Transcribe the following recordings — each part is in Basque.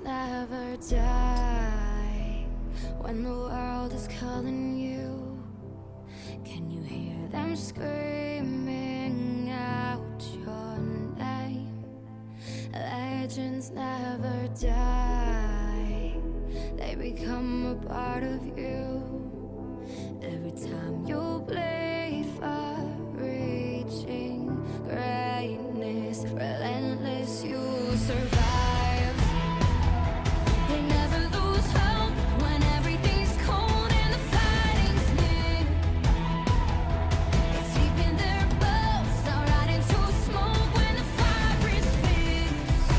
never die. When the world is calling you, can you hear them screaming out your name? Legends never die, they become a part of you. Every time you bleed for reaching greatness, relentless, you survive. They never lose hope when everything's cold and the fighting's near. It's deep in their bones, they'll ride into smoke when the fire is fierce.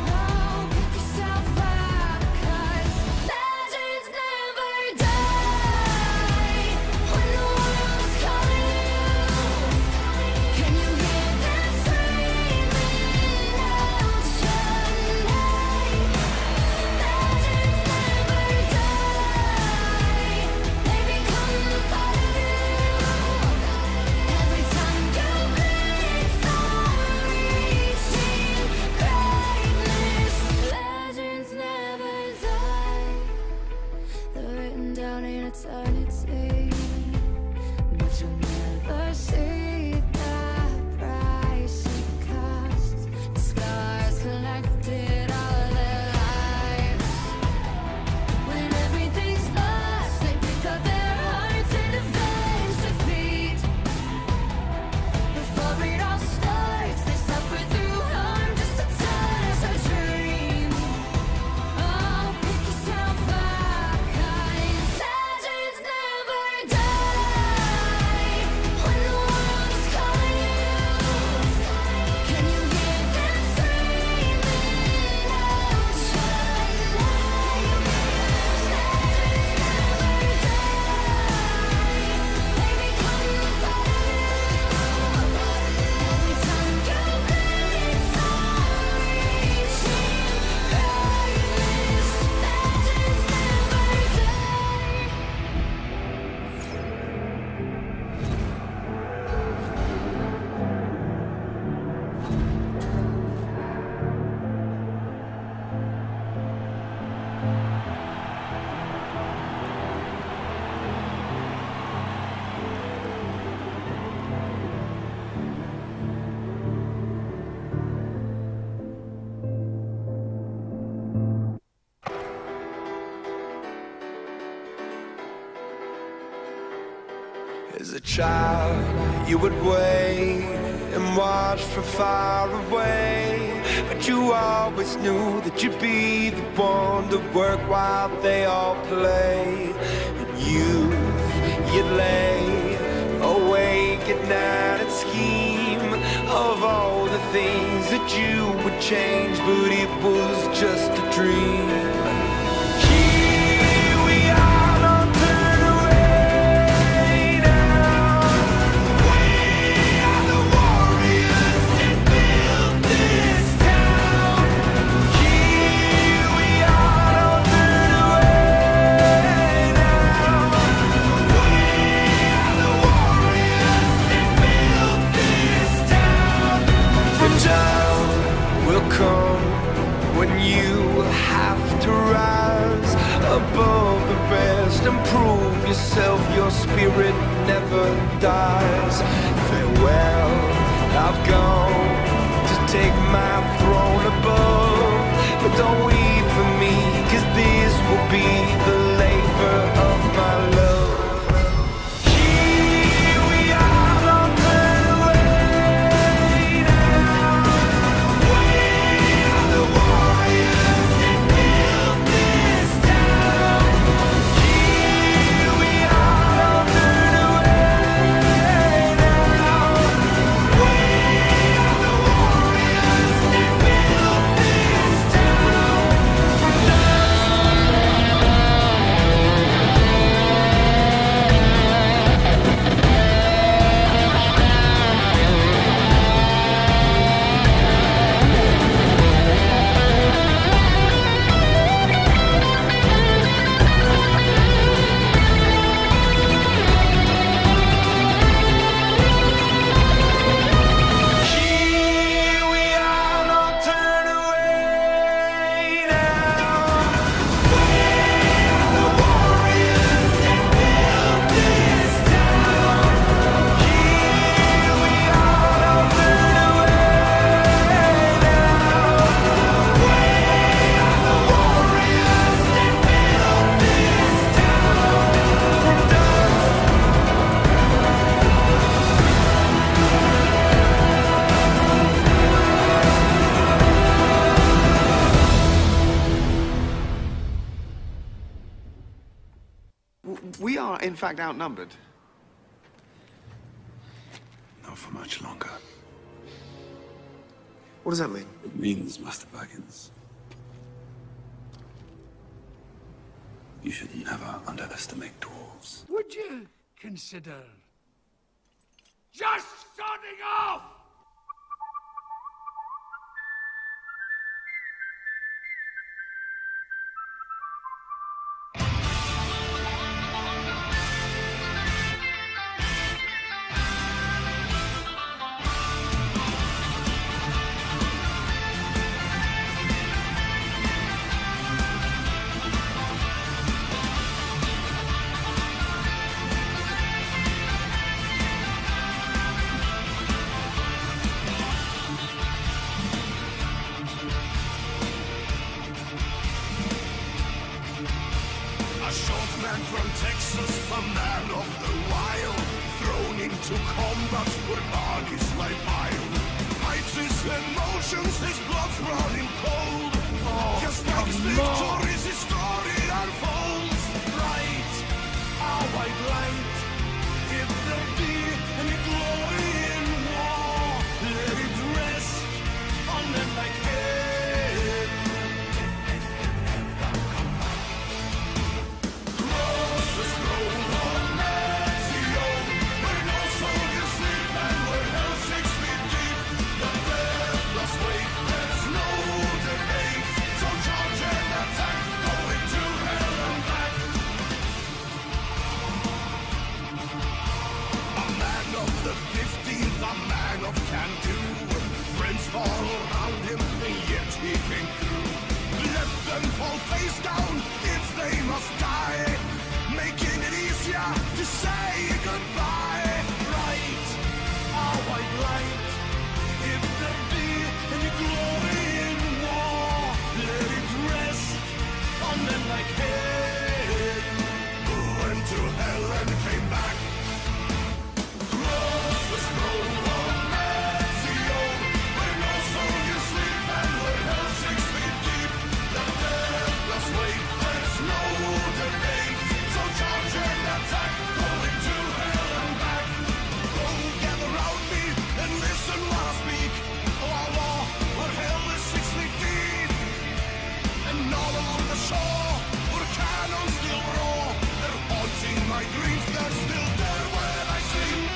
Oh, pick yourself up, 'cause legends never die. When the world's calling you, can you hear them screaming out your name? Legends never die, they become a part of you. Every time you bleed for reaching greatness, legends never die. They're written down in eternity, but you'll never see the price it costs. The scars collected all their lives. When everything's lost, they pick up their hearts and avenge defeat. Before it all starts, they suffer through harm just to touch a dream. Oh, pick yourself up, 'cause legends never die. When the world's calling you, can you hear them screaming out your name? Legends never die, they become a part of you. Every time you bleed for reaching greatness, legends never die. As a child, you would wait and watch from far away, but you always knew that you'd be the one to work while they all play. In youth, you'd lay awake at night and scheme of all the things that you would change, but it was just a dream. Here we are, don't turn away now. We are the warriors that built this town. Here we are, don't turn away now. We are the warriors that built this town. The time will come when you have to rise above the rest and prove yourself. Your spirit never dies. Farewell, I've gone to take my throne above, but don't weep for me, 'cause this will be the labor of my love. Here we are, don't turn away now. We are the warriors that built this town. Here we are, don't turn away now. We are the warriors that built this town. We are, in fact, outnumbered. Not for much longer. What does that mean? It means, Master Baggins, you should never underestimate dwarves. Would you consider just starting off? A short man from Texas, a man of the wild, thrown into combat where bodies lie piled. Hides his emotions, his blood's running cold. Just like his victories, his story unfolds. Right, our white light, if there be any glory in war, let it rest on them like hell. Friends fall around him, and yet he came through. Let them fall face down if they must die, making it easier to say goodbye. Right, our white light, if there be any glory in war, let it rest on them like hell. Who went to hell and came back? Cross the scroll of Mexico, where no soldiers sleep and where hell 6 feet deep. The deathless weight, there's no debate. So charge and attack, going to hell and back. Go gather round me and listen while I speak. Our law, where hell is 6 feet deep. And all along the shore, where cannons still roar. They're haunting my dreams, they're still there when I sleep.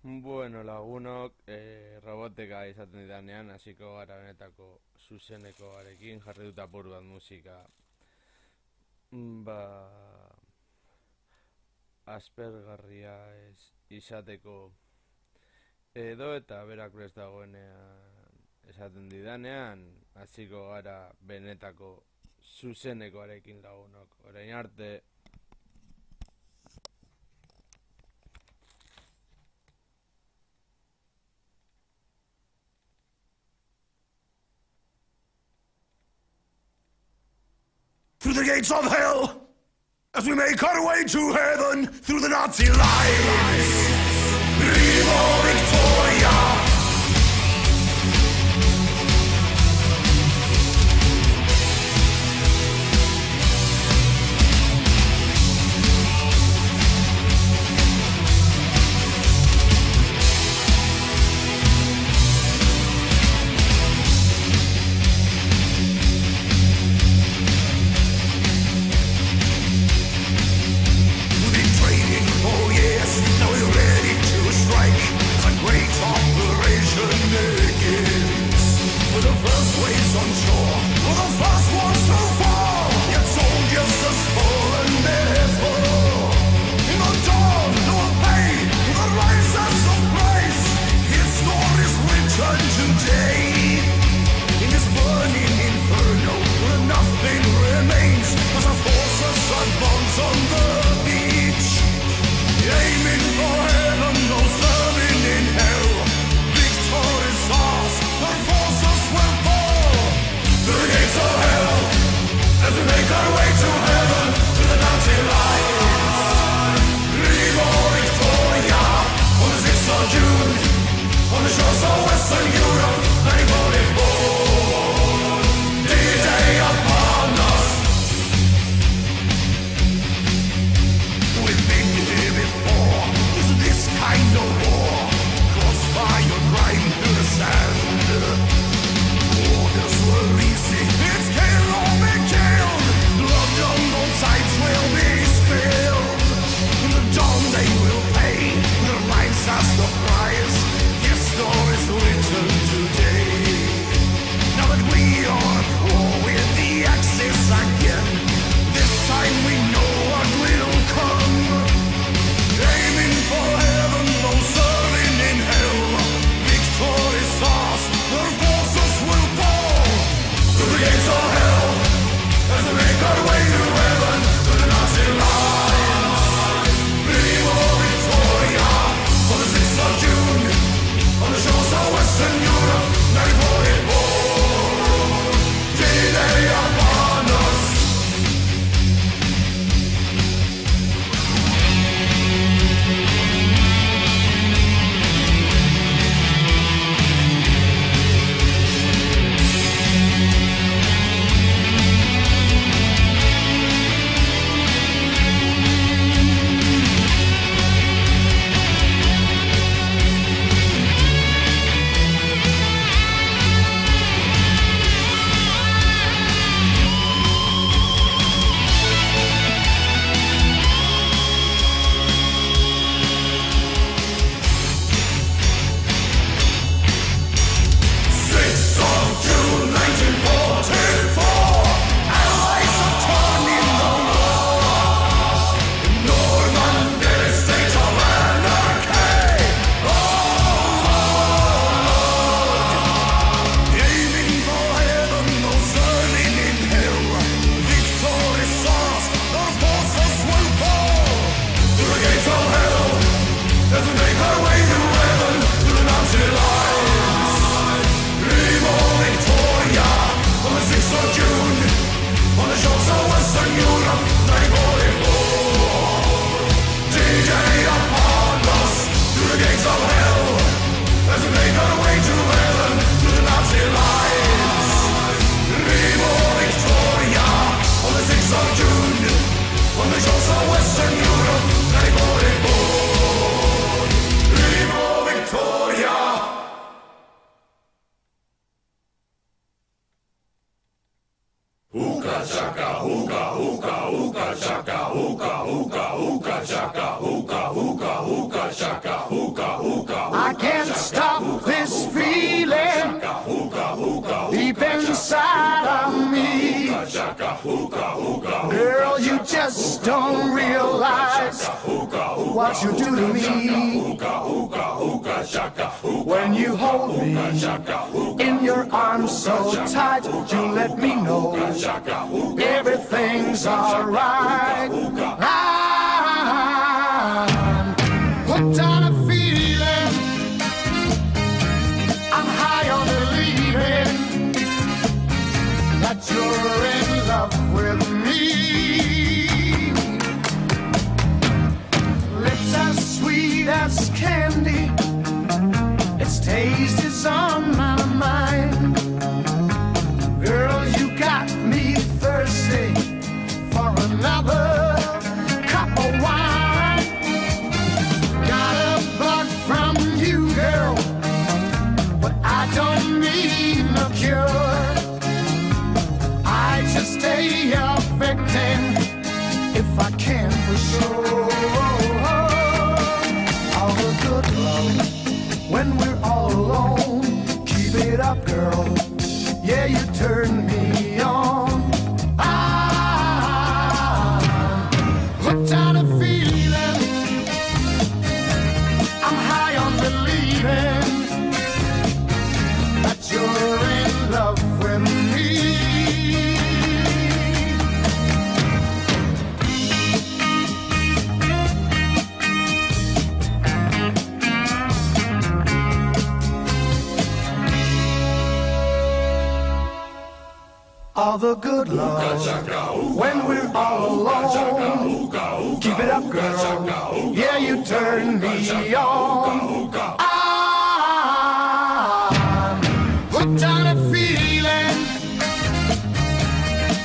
Bueno, lagunok, roboteka izaten didanean, hasiko gara benetako zuzenekoarekin jarri dut apur bat musika. Aspergarria izateko edo eta berak prest dagoenean esaten didanean, hasiko gara benetako zuzenekoarekin lagunok. Orain arte, Through the gates of hell, as we make our way to heaven, through the Nazi lines. Viva Victoria! We've been training, oh yes, now we're ready to strike. A great I can't stop this feeling deep inside of me. Girl, you just don't realize what you do to me. When you hold me in your arms so tight, you let me know everything's alright. I'm hooked on a feeling, I'm high on believing that you're in love with me. Lips as sweet as candy, its taste is on my mind. Girl, you got me thirsty for another cup of wine. Got a bug from you, girl, but I don't need no cure. I just stay a victim if I can for sure. All the good love when we're all alone. Keep it up, girl. Yeah, you turn me on. I'm hooked on a feeling, I'm high on believing that you're in love with me. All the good love when we're all alone. Keep it up, girl. Yeah, you turn me on. I'm hooked on a feeling,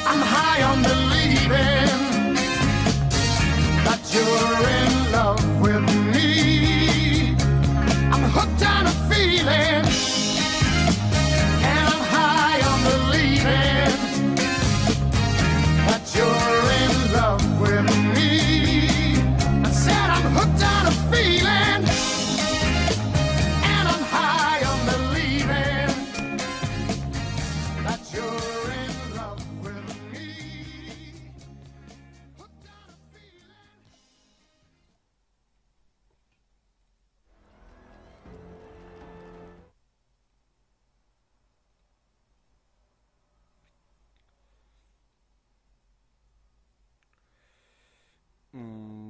I'm high on believing that you're in love with me. I'm hooked on a feeling, and I'm high on believing that you're in love with me. I said I'm hooked on a feeling, and I'm high on believing that you're in love with me. Hooked on a feeling.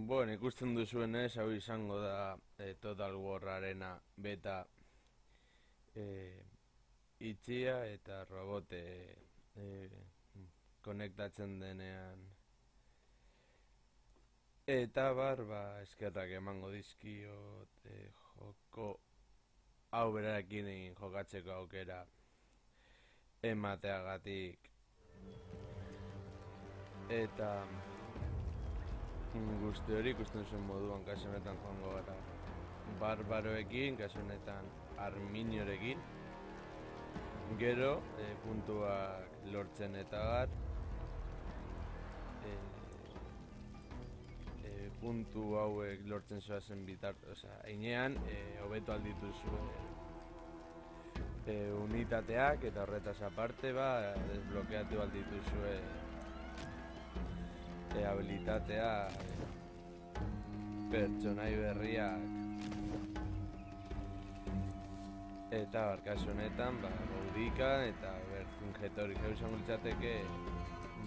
Bueno, ikusten duzuenez, hau izango da Total War Arena beta itxia eta robote konektatzen denean eta eskerrak emango dizkiot joko hau berarekin jokatzeko aukera emateagatik eta guzti hori ikusten zuen moduan kasu honetan joango gara barbaroekin, kasu honetan arminiorekin, gero puntuak lortzen eta bar puntu hauek lortzen zoazen bitartu, heinean hobeto aldituzu unitateak eta horretaz aparte desblokeatu aldituzue habilitatea pertsonai berriak eta kasu honetan gaudika eta injetorik izango litzateke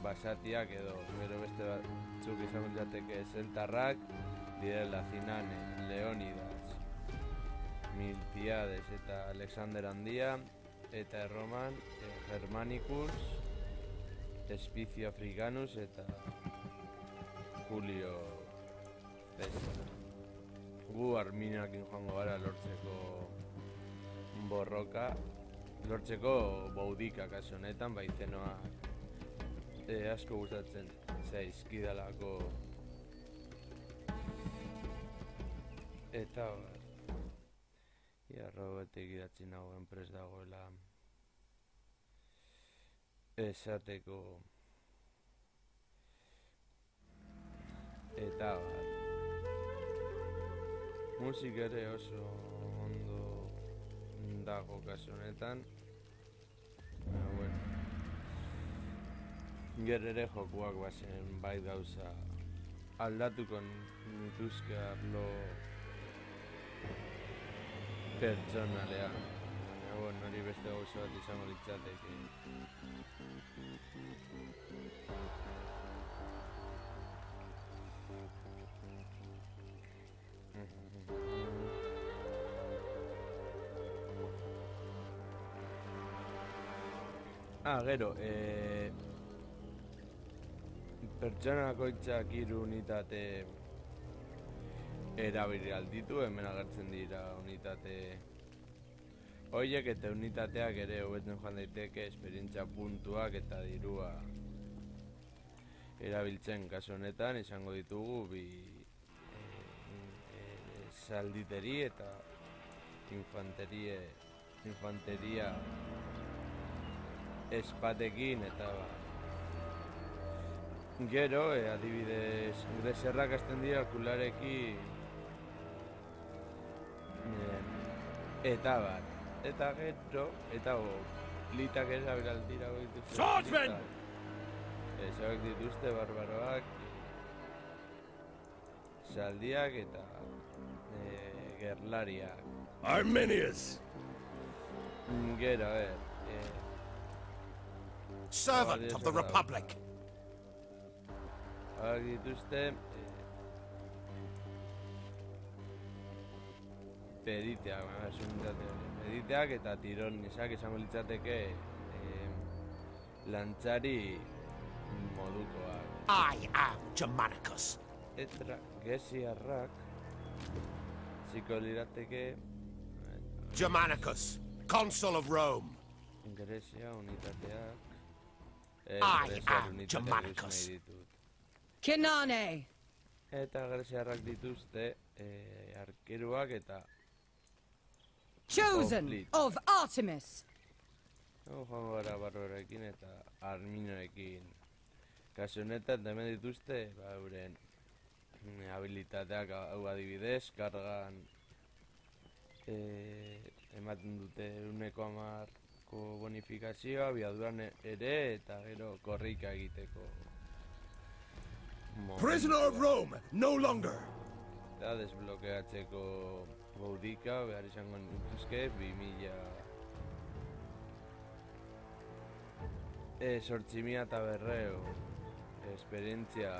basatiak edo gero beste batzuk izango litzateke zeltarrak direla Zinane, Leonidas, Miltiades eta Alexander Handia eta Erroman Germanicus, Espicio Africanus eta Julio César. Gu Arminioekin joango gara lortzeko borroka, lortzeko baudika kasu honetan, Zenoak asko gustatzen zaizkidalako eta robotek idatzi nagoen prest dagoela esateko eta bat. Musik ere oso ondo dago kasu honetan. Bueno. Gero ere jokuak bazen bai gauza aldatuko nituzke arlo pertsonalean. Baina, bueno, hori beste gauza bat izango litzateke. Gero, pertsona bakoitzak 3 unitate erabili alditu, hemen agertzen dira unitate horiek eta unitateak ere hobetzen joan daiteke esperientzia puntuak eta dirua erabiltzen. Kasu honetan izango ditugu bi zalditeri eta infanteria espatekin eta gero, adibidez, gure zerrak hasten dira kularekin eta bat. Eta gero, eta litak erabilaldira dituzte. Swordsman! Ezabek dituzte barbaroak, zaldiak eta gerlariak. Arminius! Gero, Servant of the Republic! Hauek dituzte pediteak eta tironisak izango litzateke lantzari modukoak. I am Germanicus. Eta gesiarrak ziko lirateke Germanicus, Consul of Rome. Grecia unitateak. I am Germanicus. Kinane! Eta greziarrak dituzte arkeruak eta Chosen Oblit. of Artemis! joango gara barbaroekin eta arminoekin. Kasu honetan hemen dituzte euren habilitateak hau adibidez, kargan ematen dute 1,10ko bonifikazioa, abiaduran ere eta gero korrika egiteko. Prisoner of Rome, no longer! Eta desblokeatzeko baudika behar izango nituzke 8.900 esperientzia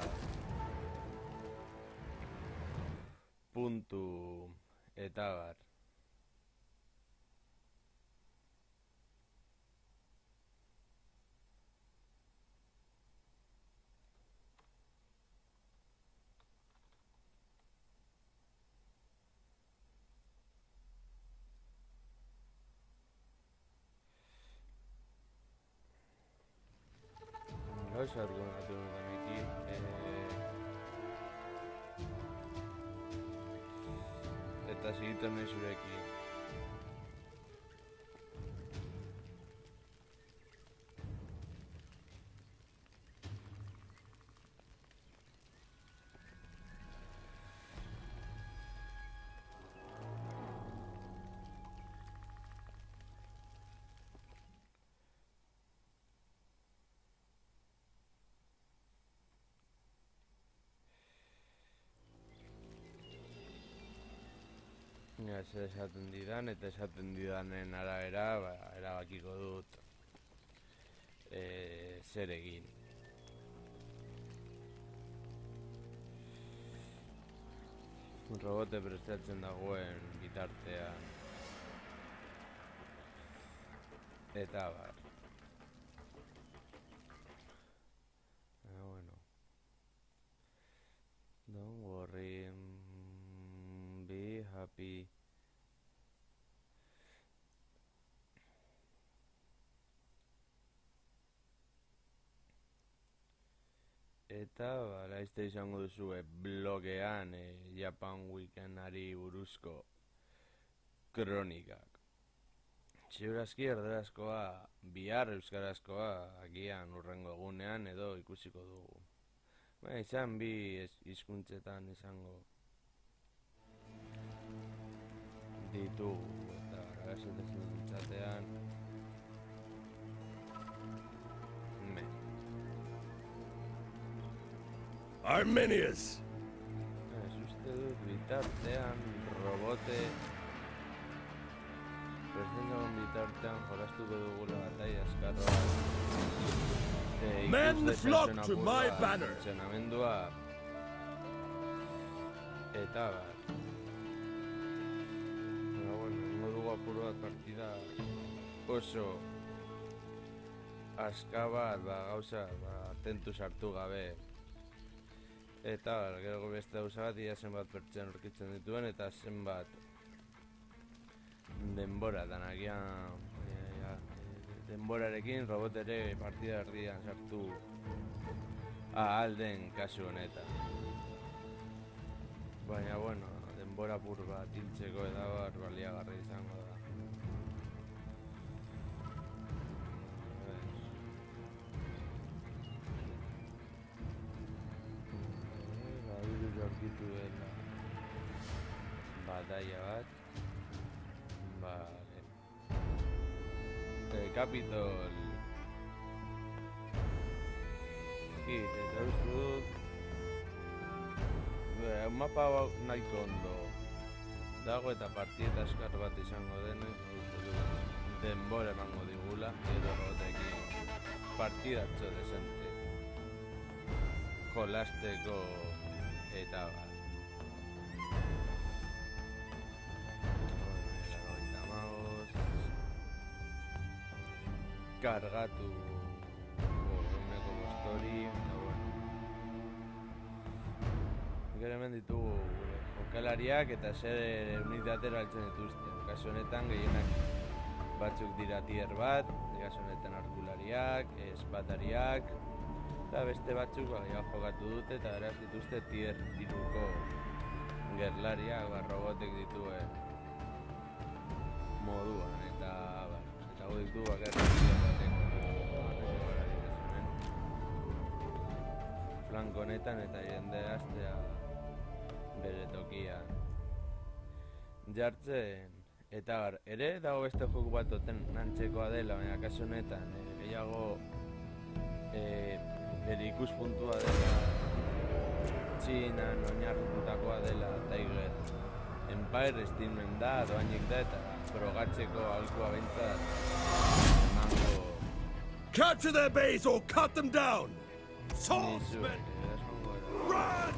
puntu eta bar. Gauza bat gomatu danekin, eta segitzen nahi zurekin. Zer esaten didan eta esaten didanen arabera erabakiko dut zer egin. Robote prestatzen dagoen bitartean eta bar. Bueno. Don't worry, be happy. Eta laizte izango duzue blogean Japan Weekendari buruzko kronikak. Ziurazki erderazkoa, bihar euskarazkoa agian hurrengo egunean edo ikusiko dugu. Izan bi hizkuntzetan izango ditugu eta esaten txatean Arminius! Ez uste dut bitartean robote presentzaren bitartean jolastuko dugula bataia askarroa Men flock to my banner! Funtzionamendua eta bat ingo dugu apuro bat partida oso aska bat gauza tentu sartu gabe eta gero beste gauza bat ia zenbat pertsen aurkitzen dituen eta zenbat denbora agian denborarekin robot ere partida erdian sartu ahal den kasu honetan. Baina, bueno, denbora pur bat hiltzeko eta bat baliagarri izango da. Badiruz aurkitu dela bataia bat. Capitol eta uste dut mapa nahiko ondo dago eta partieta eskar bat izango denez uste dut denbora emango digula edo robotekin partidatxo desente jolasteko eta bat. Kargatu uneko postori eta gero hemen ditugu gure jokalariak eta zer unitatera altzen dituzten. Kasu honetan gehienak batzuk dira tier bat, kasu honetan arkulariak, espadariak eta beste batzuk jokatu dute eta beraz dituzte tier 3ko gerlariak robotek dituen moduan eta ditu bakarrik flanko honetan eta jende astea bere tokian jartzen eta ere dago beste joku bat nantzekoa dela, baina kasu honetan gehiago bere ikuspuntua dela Txinan oinarritutakoa dela Tiger Empire estimen da, doainik da eta frogatzeko aholkua behintzat emango Capture their base or cut them down! Swordsman! Run!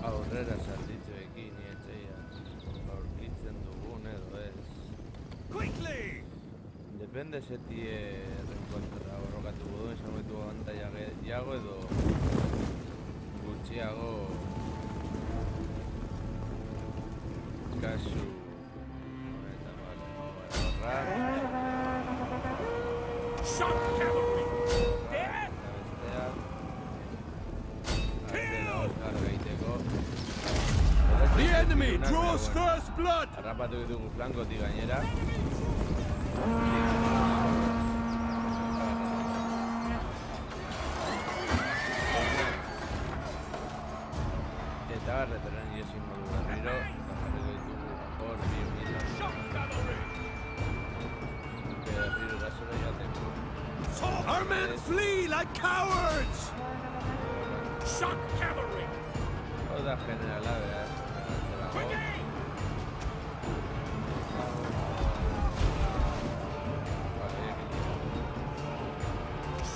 Aurrera salditzuekin etxeia aurkitzen dugun edo ez. Quickly! Depende seti reenkontra borrokatu duen, esametu abantaia gehiago edo gutxiago kasu eta Shock cavalry! Dead! The enemy draws first blood! Harrapatu ditugu flankotik gainera. Eta garretaren iesin modu berriro, eta jarriko ditugu hor bi unidad. Berriro erasora jateko. Our men flee like cowards! Shock cavalry! Oda generala, behar.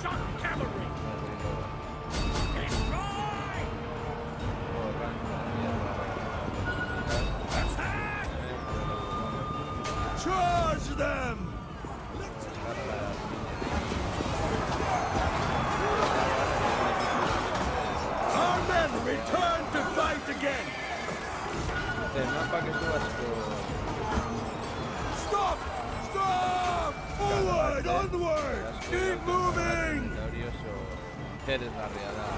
Shock cavalry! Charge them! Our men return to fight again! Stop! Stop! Forward! Onward! Keep moving! Interesgarria da.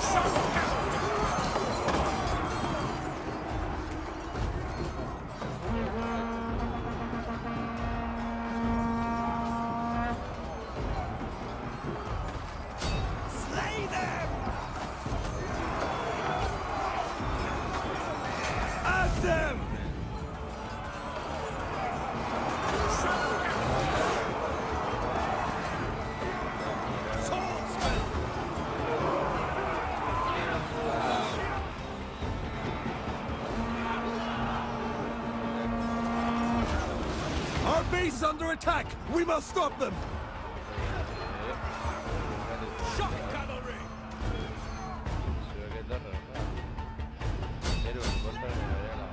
Shock cavalry! them! Swordsman! Our base is under attack! We must stop them! Shock cavalry! Zuek etorra, Zeru, kontra berehala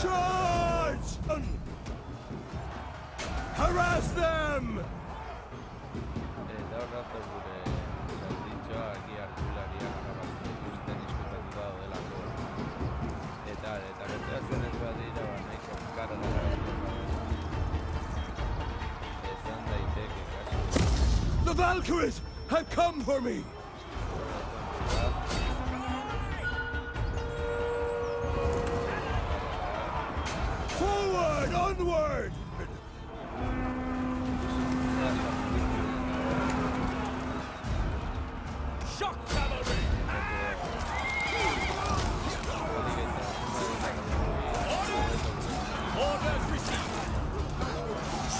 Charge! Harass them! Eta horrato gure zalditxoa aki artulariak harrapazten dituzten izkutatuta daudelako. Eta gertatzen ez badira nahiko karra dara ezan daiteke kasu. The Valkyries have come for me! Forward! Onward! Shock cavalry! Orders received!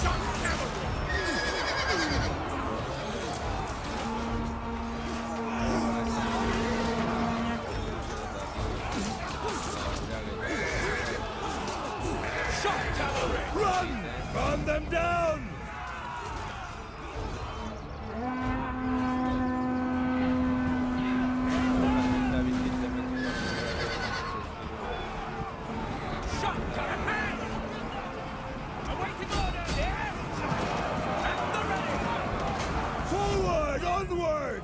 Shock cavalry! Shock cavalry! Run! Run them down! Shock cavalry! Awaiting order! Yes! At the ready! Forward! Onward!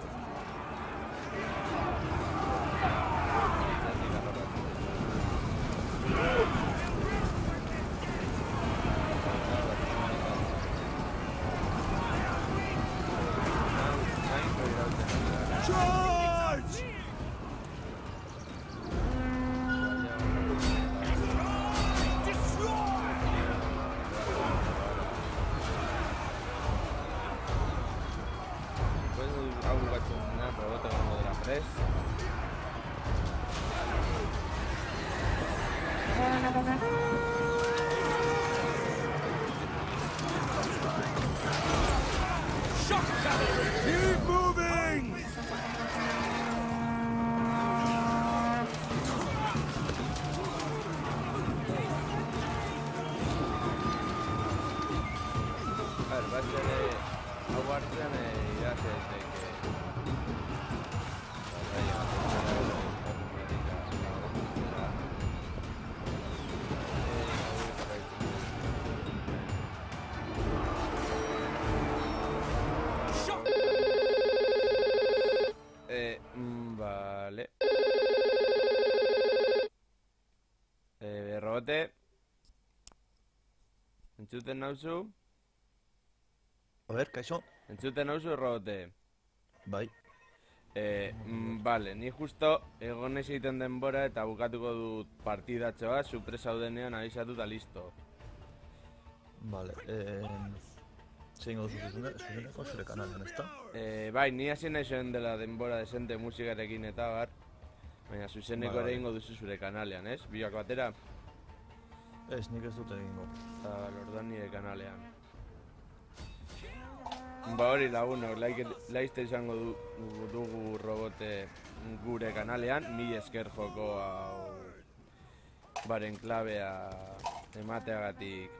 Charge! Pues hau batzen dena, probota gongo dela prest. Shock cavalry! Keep moving! Batzen hau hartzen iraz daiteke. Vale. Robote. Entzuten nauzu? A ber, kaixo? Entzuten nauzu, Robote? Bai. Vale, ni justo egon ez egiten denbora eta bukatuko dut partidatxoa, supresa udenean abizatu eta listo. Vale, zein gozu zuzeneko zure kanalen, ezta? Bai, ni hasi nahi dela denbora desente musikarekin eta bar, baina zuzeneko Bai, ere bai. ingo duzu zure kanalean, ez? Biak batera, Ez, nik ez dut egingo. eta orduan nire kanalean. Ba hori lagunok, laizte izango dugu Robote gure kanalean, mil esker joko hau baren klabea emateagatik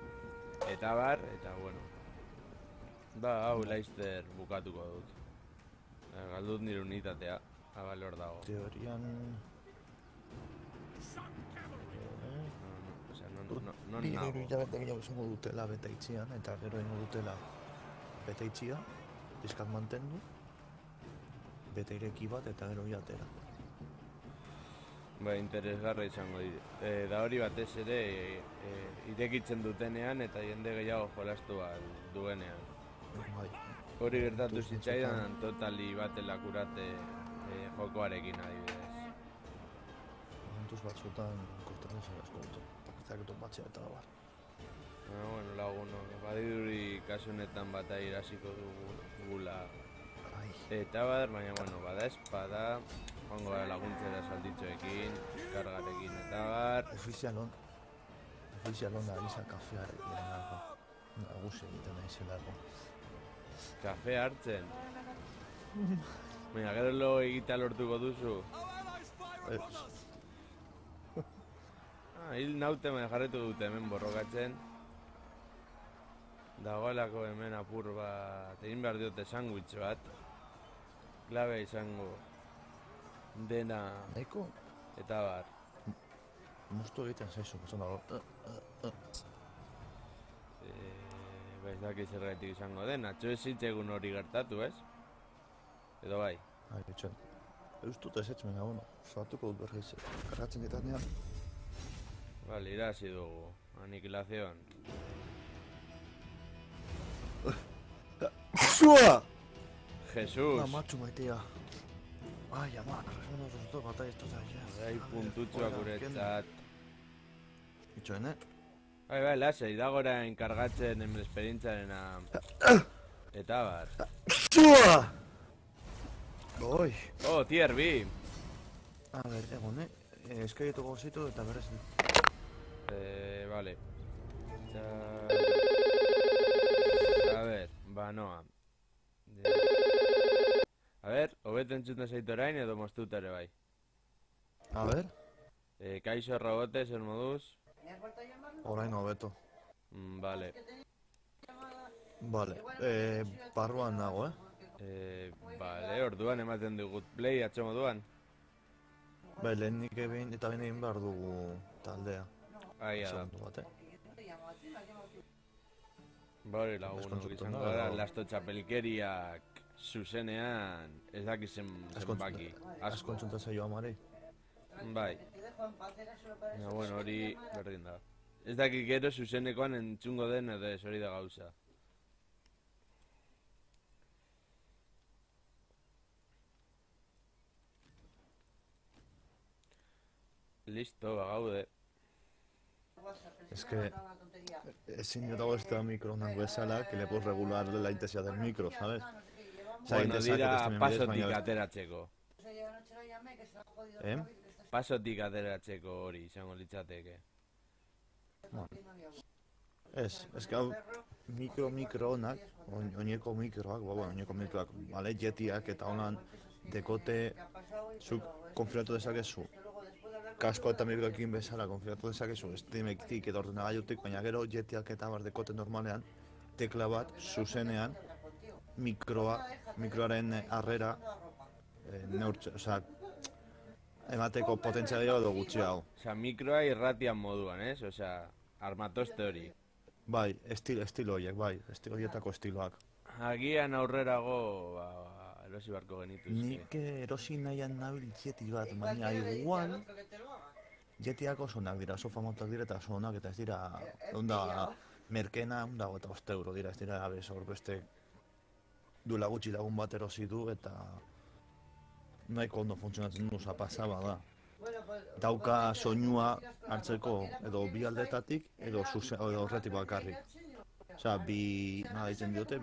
eta bar, eta bueno. Ba, hau laizter bukatuko dut. Galdut nire unitatea, abalor dago. Teorian... Osea, non Bi nago. hiru hilabete gehiago izango dutela bete itxian, eta gero ingo dutela bete itxia, pizkat mantendu, bete ireki bat eta gero jatera. Ba, interesgarra izango dire. Da hori batez ere irekitzen dutenean eta jende gehiago jolastu duenean. Bai. Hori gertatu Tuz zitzaidan totali batela kurate jokoarekin adibidez. Momentuz batzuetan kostatzen zara eskontu, pakitzak eto batzea eta bar. Bueno, lagunok, badiruri kasu honetan bata irasiko dugu gula. Ai, Eta bar, baina, bueno, bada espada, joango gara laguntzera salditxoekin, kargarekin eta bar. Ofizialon da izan kafearekin dago. Nagusi egiten naizelako. Kafe hartzen. Baina, gero lo egitea lortuko duzu. Hil naute, baina jarretu dute hemen borrokatzen. Dagoelako hemen apur bat, egin behar diote sandwich bat. Klabe izango dena Nahiko eta bar. moztu egiten zaizu, esan dago. Ez daki zergaitik izango den, atxo ez hitzegun hori gertatu, ez? Edo bai? Ai, etxen. Ez dut ez etxmena, bueno, salatuko dut berriz. Kargatzen ditanean. Bale, irazi dugu. Aniquilación. Zua! Jesus! La macho maitea. Ai, ama, resuena dos dos batallas allá. Gai puntutxoak guretzat. Itxoen, Bai, lasai, dagora enkargatzen hemen esperientzarena. Eta bar. Zua! Oi! Oh, tier B! A ber, egon, eskaietu gozitu eta berez. Vale. A ver, noa. A ver, hobeto entzuten zaitu orain edo moztuta ere bai. A ber, Kaixo robote, zer moduz? orain hobeto. Vale. Vale, barruan nago, Vale, orduan ematen dugut play atxo moduan. Bai, lehenik egin eta behin egin behar dugu taldea. Aia da. Segundu bat, Bari lagunok izango gara, lasto txapelkeriak zuzenean ez daki zenbaki. Asko entzunta zaio amarei. Bai. Baina, bueno, hori berdin da. Ez daki gero zuzenekoan entzungo den edo ez hori da gauza. Listo, bagaude. Es que ezin dago ez da mikronak bezala, que le puedes regular la intensidad del micro, ¿sabes? Bueno, dira pasotik ateratzeko. Pasotik ateratzeko hori izango litzateke. Ez que hau mikro onak, oineko mikroak, oineko mikroak, bale, jetiak eta honan dekote zuk konfiguratu dezakezu. Kasko eta mikroekin bezala konfiguratu dezakezu, Steamektik edo ordenagailutik, baina gero jetiak eta bar dekote normalean, tekla bat, zuzenean, mikroaren harrera neurtze, osea, emateko potentzia gehiago edo gutxiago. Osea, mikroa irratian moduan, ez? Osea, armatoste hori. Bai, estilo horiek, bai, horietako estiloak. Agian aurrerago, erosi barko genituz. Nik erosi nahian nabil jeti bat, baina igual jetiak oso onak dira, oso famotak dira eta oso onak eta ez dira, onda merkena, onda eta €5 dira, ez dira hor beste duela gutxi lagun bat erosi du eta nahiko ondo funtzionatzen du, oza, pasaba da. Dauka soinua hartzeko edo bi aldetatik edo horretik bakarrik. Osea, nola ditzen diote,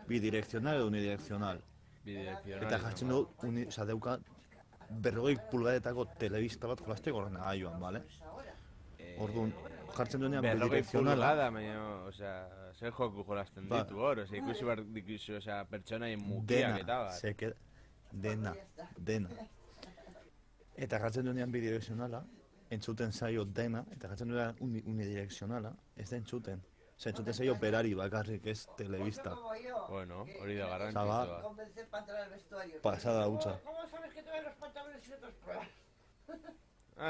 bidirekzional edo unidirekzional. Bidirekzional. Eta jartzen du, dauka 40 pulgadetako telebista bat jolasteko ordenagailuan, bale? Orduan, jartzen duenean bidirekzionala. 40 pulgada, baina, osea, zer joku jolasten ditu hor, osea, ikusi behar dikuzu, osea, pertsonaien mukiak eta bat. Dena. Eta jartzen duenean bidirekzionala, entzuten zaio dena, eta jartzen duenean unidirekzionala, ez da entzuten. Osa, entzuten zaio berari bakarrik ez telebista. Bueno, hori da garrantzitsua. Pasada hutsa.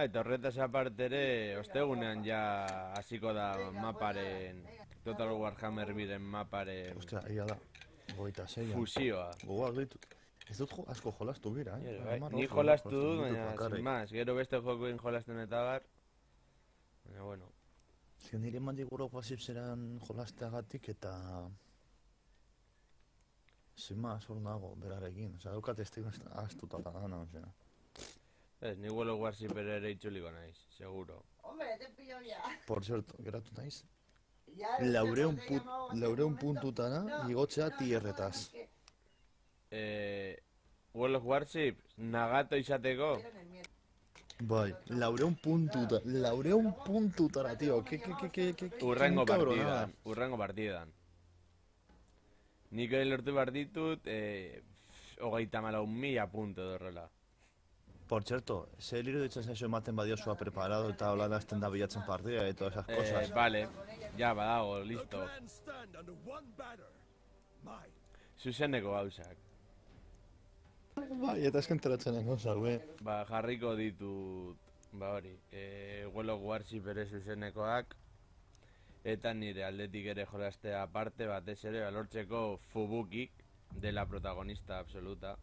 Eta horretaz aparte ere, ostegunean ja hasiko da maparen, Total Warhammer biren maparen Ostia, ia da, 26. fusioa. Gogoak ditu. Ez dut asko jolastu gira, Ni jolastu dut, baina, sin más, gero beste jokoen jolasten eta gar. Baina, bueno. Zio nire mandik guro guazip zeran jolasteagatik eta... Sin más, hor nago, berarekin. Osa, daukat estik astuta eta gana, osea. Ez, ni World of Warship ere itzuliko naiz, seguro. Por cierto, geratu naiz. 400 puntutara igotzea tierretaz. World of Warships, Nagato izateko, Bai, 400 puntutara, tío. urrengo encabronada. partidan. Nik ere lortu behar ditut, 34.000 punto horrela. Por cierto, zer iruditzen zaizu ematen badiozua preparado eta hola hasten da bilatzen partida y todas esas cosas. Vale, ja badago, Our listo. command stand under one banner. Mine. Zuzeneko gauzak. Bai, eta esken enteratzen gauza, güey. Ba, jarriko ditut, ba hori, World of Warship ere zuzenekoak, eta nire aldetik ere jolastea aparte, batez ere, lortzeko Fubukik, dela protagonista absoluta.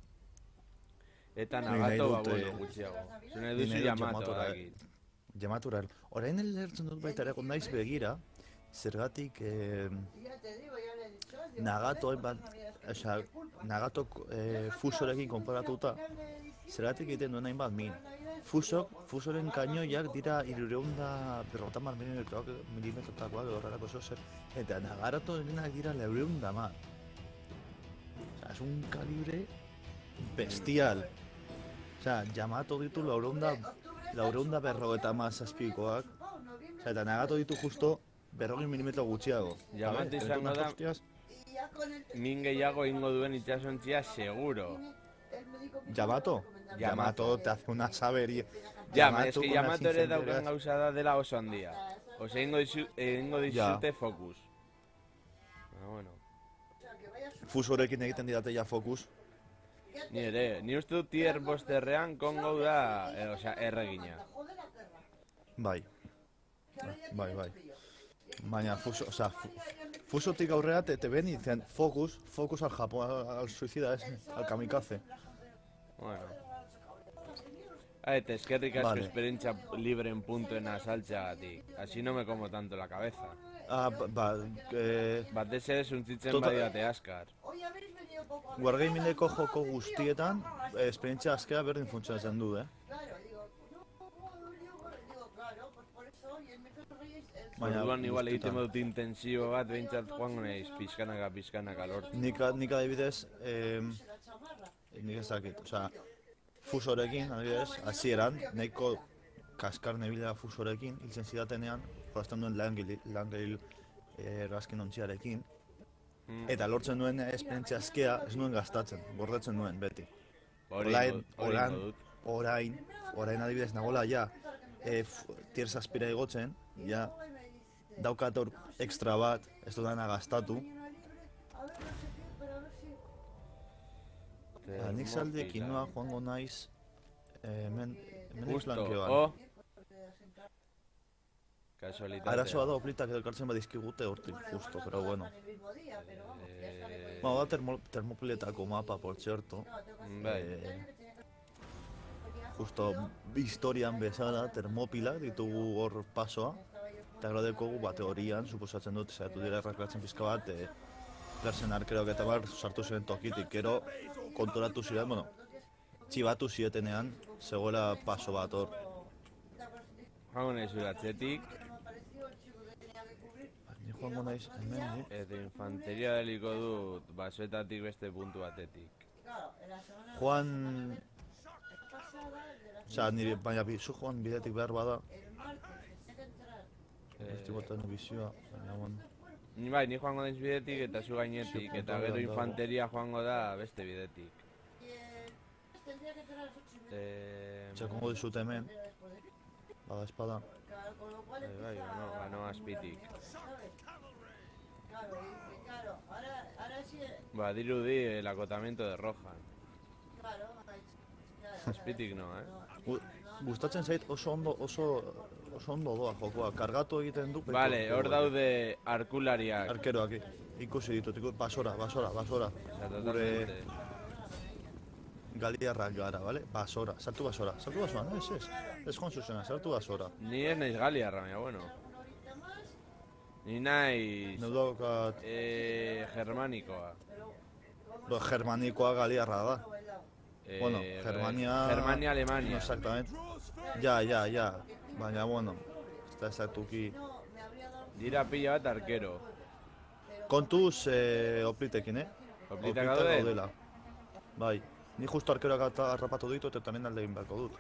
Eta nahi Nagato, ba, dut, bueno, gutxiago. Zune duzu nahi dut Yamato, Yamatora, dakit. Yamatura. Orain lertzen dut baita ere naiz begira, zergatik Nagato osea, Nagato fusorekin konparatuta, zergatik egiten duen hainbat min. Fusoren kainoiak dira 350 milimetrotakoak edo horrelako zer, eta Nagatorenak dira 410. Osea, es un calibre bestial. Osea, Yamato ditu 457koak, eta Nagato ditu justo 40 milimetro gutxiago. Yamato izango da, min gehiago ingo duen itsasontzia seguro. Yamato te hace una sabería. Ja, es que con las Yamato ere daukan incendiarias. gauza da dela oso handia. Ose, ingo dizute Focus. Bueno, Fusorekin egiten didate ja fokus. ni uste dut tier bosterrean Kongo da, osea, erregina. Bai. Baina fusotik aurrera te ven y dicen focus al Japón, al suicida ese, al kamikaze. Bueno. Eta eskerrik asko Vale. esperientzia libreen puntuen azaltzeagatik. Así no me como tanto la cabeza. Batez ere zuntzitzen badiate askar. Wargamingeko joko guztietan, esperientzia askea berdin funtzionatzen du, Baina, Orduan igual egiten guztietan. dut intensibo bat, behintzat joango naiz pizkanaka lortzen. Nik adibidez, nik ezakit, osea, fusorekin, adibidez, hasieran, nahiko kaskar nebila fusorekin, hiltzen zidatenean, jolazten duen langel raskin ontziarekin, eta lortzen duen esperientzia askea ez nuen gastatzen, gordetzen nuen, beti. Orain adibidez nagola, ja, tier zazpira igotzen, ja, daukat hor extra bat, ez dudana gastatu. Nik zaldiek inoa joango naiz, hemen Justo, flankeoan. Kasualitatea. Arazoa da oplitak elkartzen badizkigute hortik, justo, pero bueno. Da termopiletako mapa, por cierto. Bai. Justo historian bezala termopilak ditugu hor pasoa, eta gero dekogu teorian, suposatzen dut, saiatu dira erraklatzen pizka bat, Persen arkeroak eta bar sartu ziren tokitik, gero konturatu ziren, bueno, txibatu zietenean, zegoela paso bat hor. Joango naiz atzetik, Ni joango naiz hemen, eta infanteria deliko dut basoetatik beste puntu batetik. Joan... Osea, nire, baina zu joan bidetik behar bada. Ez digotan bizioa, baina bueno. Ni joango naiz bidetik eta zu gainetik, eta gero infanteria joango da beste bidetik. Txakongo dizut hemen, bada espada. Bai, gano azpitik. Ba, dirudi el acotamiento de Rohan. Azpitik no, Gustatzen zait oso ondo doa jokoa, kargatu egiten du. Vale, hor daude arkulariak. Arkeroak, ikusi ditut, basora. Osea, totalmente. Galiarrak gara, vale? Basora, sartu basora, no, ez joan zuzena, sartu basora. Ni ez naiz galiarra, baina bueno. Ni naiz... Neudokat, germanikoa. germanikoa galiarra da. Bueno, Germania, Alemania. No exactamente. Ya. Baina, bueno, ez da exactuki. Dira pila bat arkero. Kontuz oplitekin, Oplitak daude? daudela. Bai, ni justo arkeroak harrapatu ditut eta nien alde egin beharko dut.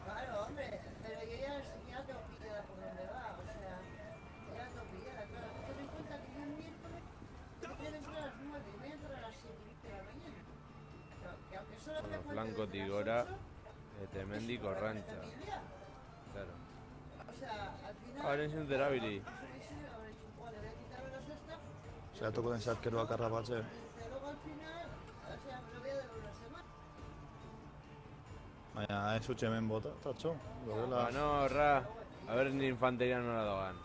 Claro, hombre, pero yo ya tengo pillada por dónde va, o sea, ya tengo pillada, claro. Ten en cuenta que yo el miércoles prefiero entrar a las 9:30 entrar a las 7:20 de la mañana. Que aunque solo me Bueno, cuente flanko desde las tigora, 8, eta hemendik orrantza. Claro. o sea, al final... Haren zinut erabili. Eso me habré dicho, "Joder, le voy a quitar las estas", Saiatuko naiz arkeroak harrapatzen. y luego al final, o sea, me lo voy a devolver una semana. Baina ez utxe hemen bota, tatxo. Horrela, Ba, no, horra. A ber, ni infanteria nola dogan.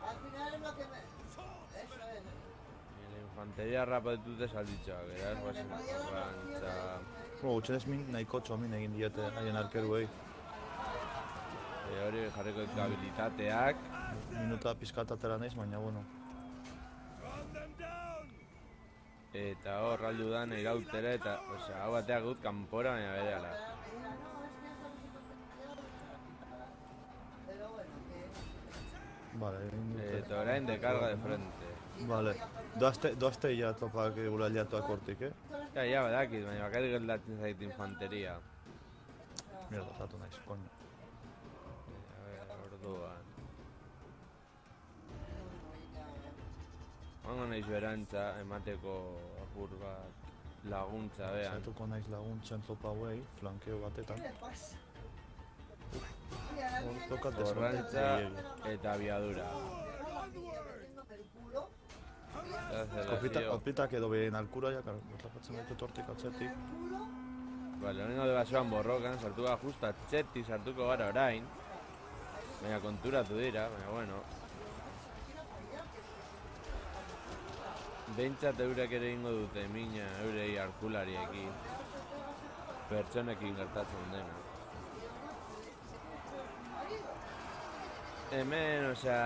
Al final es lo que me... Eso es. Nire infanteria harrapatute salditxoak, eraz, guazen orrantza. utxen ez min nahiko txomin egin diete haien arkeruei. Hori jarriko ditu habilitateak. Minuta pizkat atera naiz, baina bueno. Run them down! Eta hor aldu dan irautera eta, osea, hau bateak dut kanpora, baina berehala. Vale, egin dute. Eta orain de carga de frente. Vale, doazte ja topak gure aliatuak hortik, Ja, badakit, baina bakarrik geldatzen zait infanteria. Mierda, zatu naiz, koño. A ber, orduan. Oango naiz berantza, emateko apur bat laguntza, behan. Zatuko naiz laguntzen topa hauei, flankeo batetan. Tokat Orrantza eta abiadura. Opitak edo behin alkura ja, harrapatzen dut hortik atzetik. Bale, honengo de basoan borrokan, sartuko justa atxetik sartuko gara orain. Baina konturatu dira, baina bueno. Behintzat eurek ere ingo dute mina eurei arkulariekin. Pertsonekin gertatzen dena. Hemen, osea,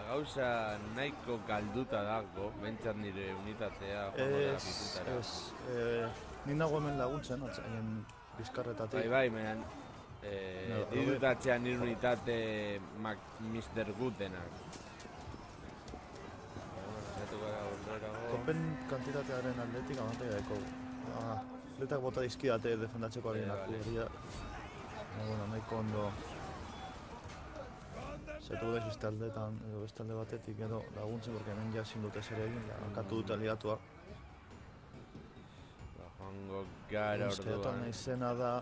gauza nahiko galduta dago, behintzat nire unitatea joango dela pitutara. Ni nago hemen laguntzen, haien bizkarretatik. Bai, baina ditut atxean nire unitate Mr. Gutenak. Kopen kantitatearen aldetik amantea daiko. Letak bota dizkidate defendatzeko haien arkuleria. Bueno, nahiko ondo. Zaitu daiz beste aldetan, edo beste alde batetik edo laguntzen, porque hemen ja ezin dute zer egin, hankatu dute aliatua. Joango gara Zaitu orduan. naizena da,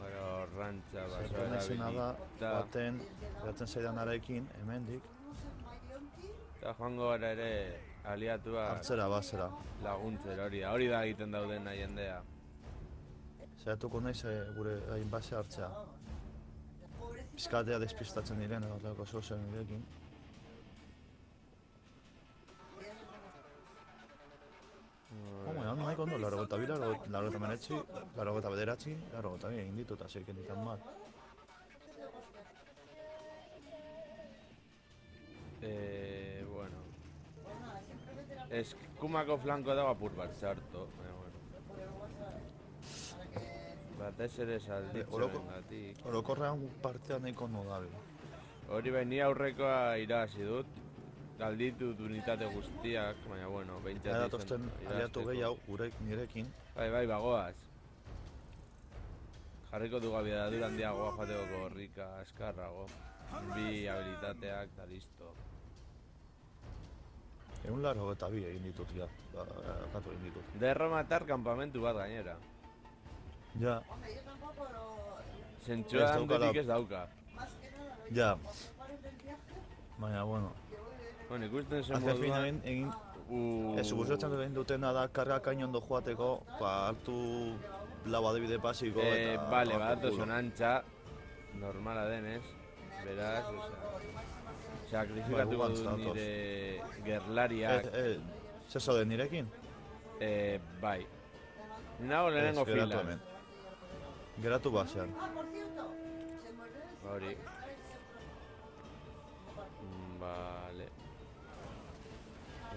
Gara orrantza, zaitu basoa naizena da, erabilita. baten, geratzen zaidan arekin, hemendik, Eta joango gara ere aliatua hartzera bazera. laguntzera hori da egiten dauden jendea. Zaiatuko naiz gure hain base hartzea. Pizkatea despistatzen diren, edo lehoko zozen nirekin. Baina, nahiko ondo, 82, 89, 89, 92 egin ditut, azeiken ditan mal. Bueno. Eskumako flanko dago apur bat txarto, baina bueno. Batez ere salditzoen gatik. Orokorrean partea nahiko ondo dabil. Hori bai, ni aurrekoa irabazi dut. Galditut unitate guztiak, baina bueno, behintzat Eta datosten aliatu gehiago, nirekin. Bai, bagoaz. Jarriko dugu abiadura handiagoa joateko gorrika, eskarrago. Bi habilitateak eta listo. 182 egin ditut, ja. Katu egin ditut. Derromatar kanpamentu bat gainera. Ja, Zentsua Ez daukala. handetik ez dauka. ja. Baina, bueno. Bueno, ikusten zen Azken fin moduan... egin, ez, gustatzen egin dutena da kargak hain ondo joateko, hartu lau adibide pasiko eta... Bale, badatu zonantza, normala denez, beraz, sakrifikatuko Bai, dut gugantz nire gerlariak, Zeso den nirekin? bai. Nago lehenengo Geratu filan, hemen. Geratu basean. hori. Vale.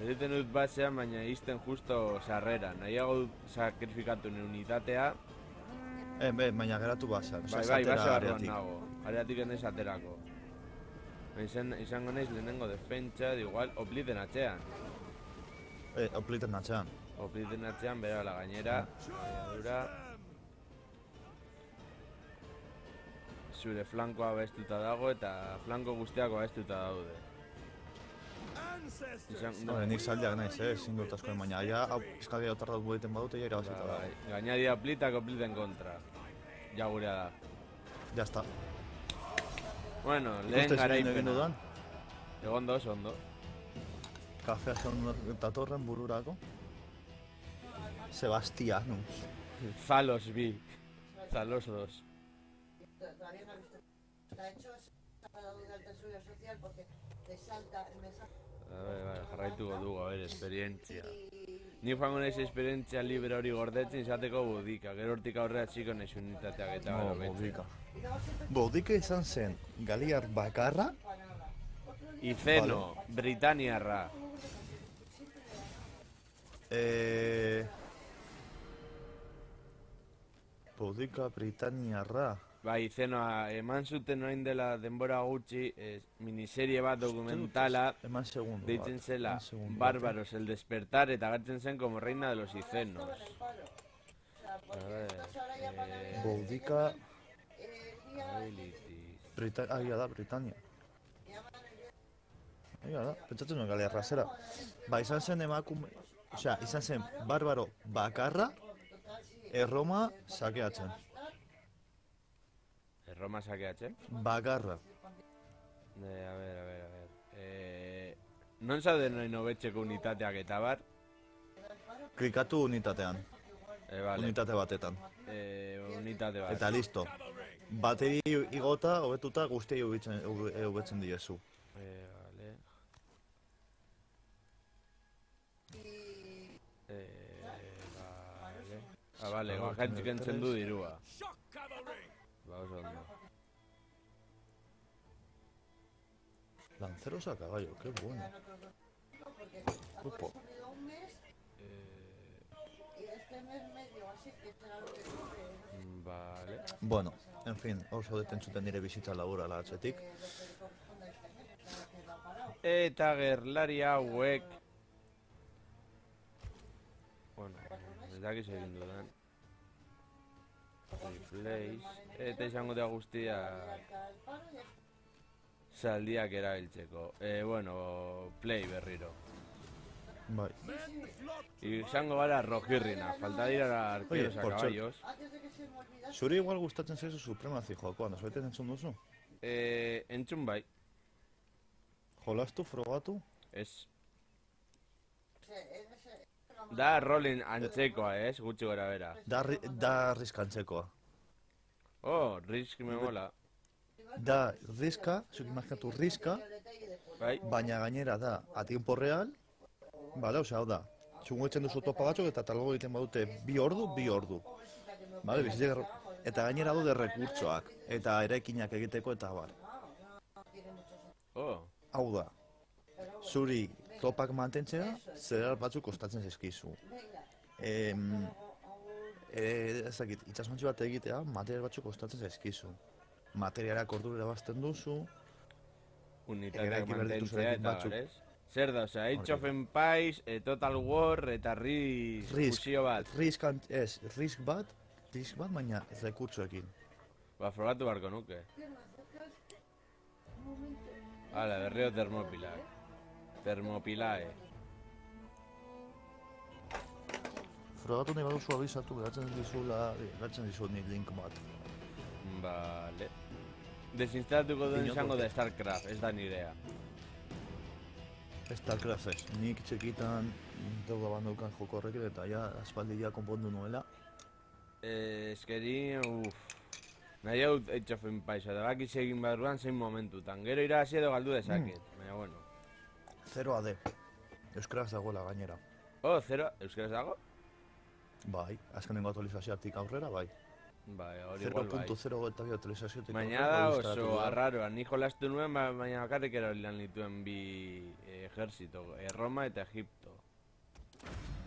Egiten dut basean, baina izten justo sarreran. Nahiago dut sakrifikatu nire unitatea, Baina geratu basean. bai, base barruan nago. Areatik enez aterako. Izango naiz lehenengo defentsa, igual, opliten atxean. Opliten atxean. Opliten atzean, bera la gainera. Abiadura. Zure flankoa abestuta dago eta flanko guztiak abestuta daude. Hombre, nik zaldiak naiz, ezin dut askoen, baina ja, hau pizkagia otarra dut egiten badute, ja irabazita dago. Gainadia plitak opliten kontra. Ja gurea da. Ya está. Bueno, lehen Ikuste zein egin garaipena. dudan, Egondo, oso ondo. kafea zeon datorren bururako. Sebastianus. Zalos bi. Zalos 2. Todavía no he visto. Está hecho, se ha dado de alta en seguridad social porque te salta el mensaje. Jarraituko dugu, a ber, esperientzia. Ni joango naiz esperientzia libre hori gordetzen izateko bodika. Gero hortik aurrera txiko naiz unitateak eta No, gero bodika. Bodika izan zen, galiar bakarra, Izeno, Britaniarra. Bodika Britaniarra. Bai, Izenoa eman zuten orain dela denbora gutxi miniserie bat dokumentala Eman segundo. deitzen bat, zela eman segundo Bárbaros, el despertar, eta agertzen zen como reina de los Icenos. A ver, Bodika abilities. Agia da, Britania. Agia da, pentsatzen nuen galiarra zera. Ba, izan zen emakume, osea, izan zen barbaro bakarra, Erroma sakeatzen. Roma sakeatzen? Bakarra. A ver. Non zauden noin hobetzeko unitateak eta bar? Klikatu unitatean, Vale. unitate batetan. Unitate bat. Eta listo. Bateri igota, hobetuta guztiei hobetzen diezu. Vale. Vale. Vale, jantzik entzen du dirua. Ba, oso ondo. Lanceros a caballo, qué bueno. Opo. Y este mes medio, así que será lo que cobre. Vale. Bueno, en fin, oso detentzuten nire bizitza laborala atzetik. Eta gerlari hauek... Bueno, ez dakiz egin dudan. Replace. Eta izango da guztia... Zaldiak erabiltzeko. Bueno, play berriro. Bai. Izango gara rojirrina. Falta dira arqueros a por caballos. Zuri igual gustatzen zaizu Supremacy jokoa, norbaitek entzun duzu? Entzun bai. Jolastu, frogatu? Ez. Da rolin antzekoa, ez? Gutxi gora bera. Da riskantzekoa. Oh, Risk me mola. Da riska, zuk imaginatu riska, Bai. baina gainera da a tiempo real, bale, osea, hau da, zungo etzen duzu topa batzuk eta talgo egiten badute bi ordu. Bale, bizitzek, eta gainera daude rekurtsoak, eta eraikinak egiteko eta bar. Oh, Hau da, zuri topak mantentzea, zereal batzuk kostatzen zaizkizu. Ezakit, itxasontzi bat egitea, material batzuk kostatzen zaizkizu. Materialak ordura irabazten duzu, unitateak Eraiki behar dituzu mantentzea eraikin eta batzuk. barez. Zer da, osea, Age of Empires, Total War eta fusio bat. risk bat, baina rekurtsoekin. Ba, frogatu barko nuke. Hala, berriro Termopilae. Frogatu nahi baduzu abizatu, geratzen dizu ni link bat. Vale. Desinstalatuko duen izango da Starcraft, ez da nirea. Starcraft ez, nik txekitan dauda bandaukan joko horrekin eta ja aspaldi ja konpondu nuela. Eskeri, nahi hau Age of Empires, eta bakiz egin barruan zein momentutan. Gero irabazi edo galdu dezaket, baina bueno. 0 AD, euskaraz dagoela gainera. Oh, 0, euskaraz dago? Bai, azkenengo aktualizazioatik aurrera, bai. Bai, hori igual bai. 0.0 eta bi aktualizazioatik Baina da oso arraroa, ni jolastu nuen, baina bakarrik erabilian dituen bi ejerzito, Roma eta Egipto.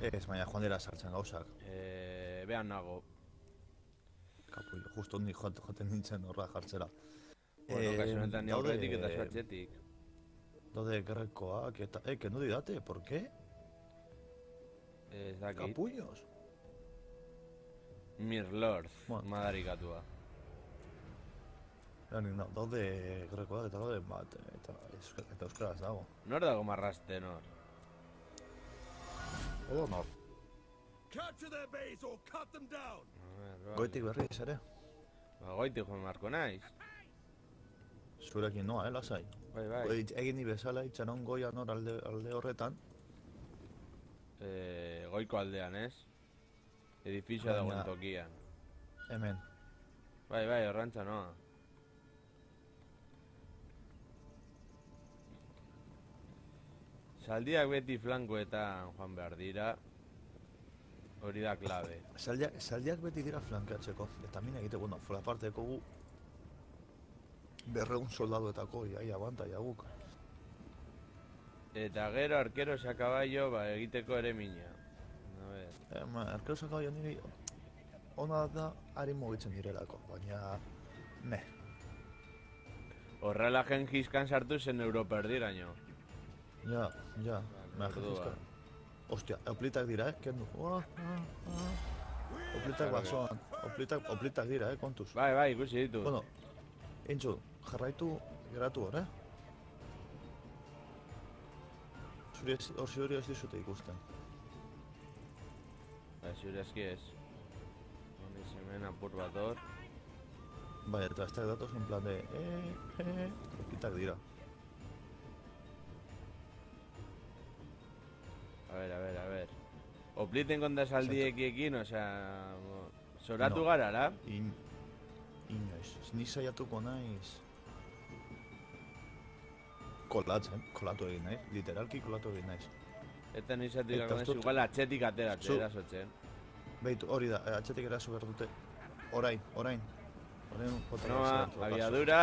Ez, baina joan dira sartzen gauzak. Behan nago. Kapullo, justo ni joten nintzen horra jartzera. Bueno, kasu honetan ni aurretik eta zuatzetik. Daude grekoak eta... kendu didate, por qué? Ez dakit. Kapullos? Mirlord, Bueno. madarikatua. Daude grekoak eta daude bat, eta euskaraz dago. Nor dago marraste, nor? Edo nor. Capture their base or cut them down! Goitik berriz ere. Ba, goitik joan marko naiz. Zurekin noa, lasai. Bai. Egin ni bezala itxaron goian hor alde horretan. Goiko aldean, ez? Edifizioa Baina- dagoen tokian. Hemen. Bai, horrantza noa. Zaldiak beti flankoetan joan behar dira. Hori da klabe. Zaldiak beti dira flankeatzeko. Eta min egite, bueno, fuera parteko gu 200 soldaduetako iaia abantaia guk. Eta gero arkeros a caballo ba, egiteko ere mina. A ver. Arkeros a caballo niri ona da harin mugitzen direlako, baina... Ne. Horrela Gengis-Khan sartu zen Europerdiraino. Ja. orduan. Ostia, euplitak dira, kendu. Euplitak basoan. Euplitak dira, kontuz. Bai, ikusi ditut. Bueno, entzu, jarraitu geratu hor, Hori ez dizute ikusten. Ba, ziurezki ez. Honiz hemen apur bat hor. Bai, eta ez da datoz en plan de... Euplitak dira. A ver. Opliten konta saldiekiekin, osea... Zoratu No. gara, ara? Inoiz, ni saiatuko naiz... kolatu egin naiz, literalki kolatu egin naiz. Eta nizatik Eta dagoenez, ez dut- igual atxetik ateratzen, Zu- erasotzen. Beitu, hori da, atxetik eraso behar dute. Orain. Noa, abiadura,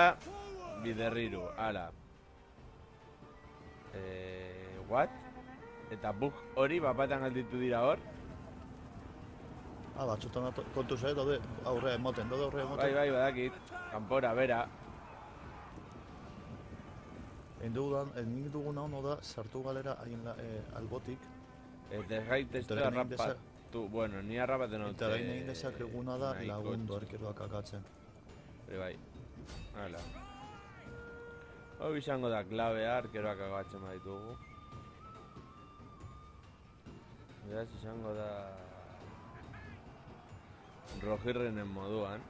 biderriru, ala. What? Eta bug hori bapatan galditu dira hor? Batzutan kontuz, daude aurre emoten. Bai, badakit. Kanpora, bera. Nik duguna hono da, sartu galera hain albotik. Eta ez gaitezte Eta orain egin harrapatu. Bueno, ni harrapaten haute. Eta orain egin dezakeguna da nahiko lagundu txu. arkeroak akatzen. Bai. Hala. Hau izango da klabea, arkeroak agatzen baditugu. Beraz, izango da... Rojirrenen moduan,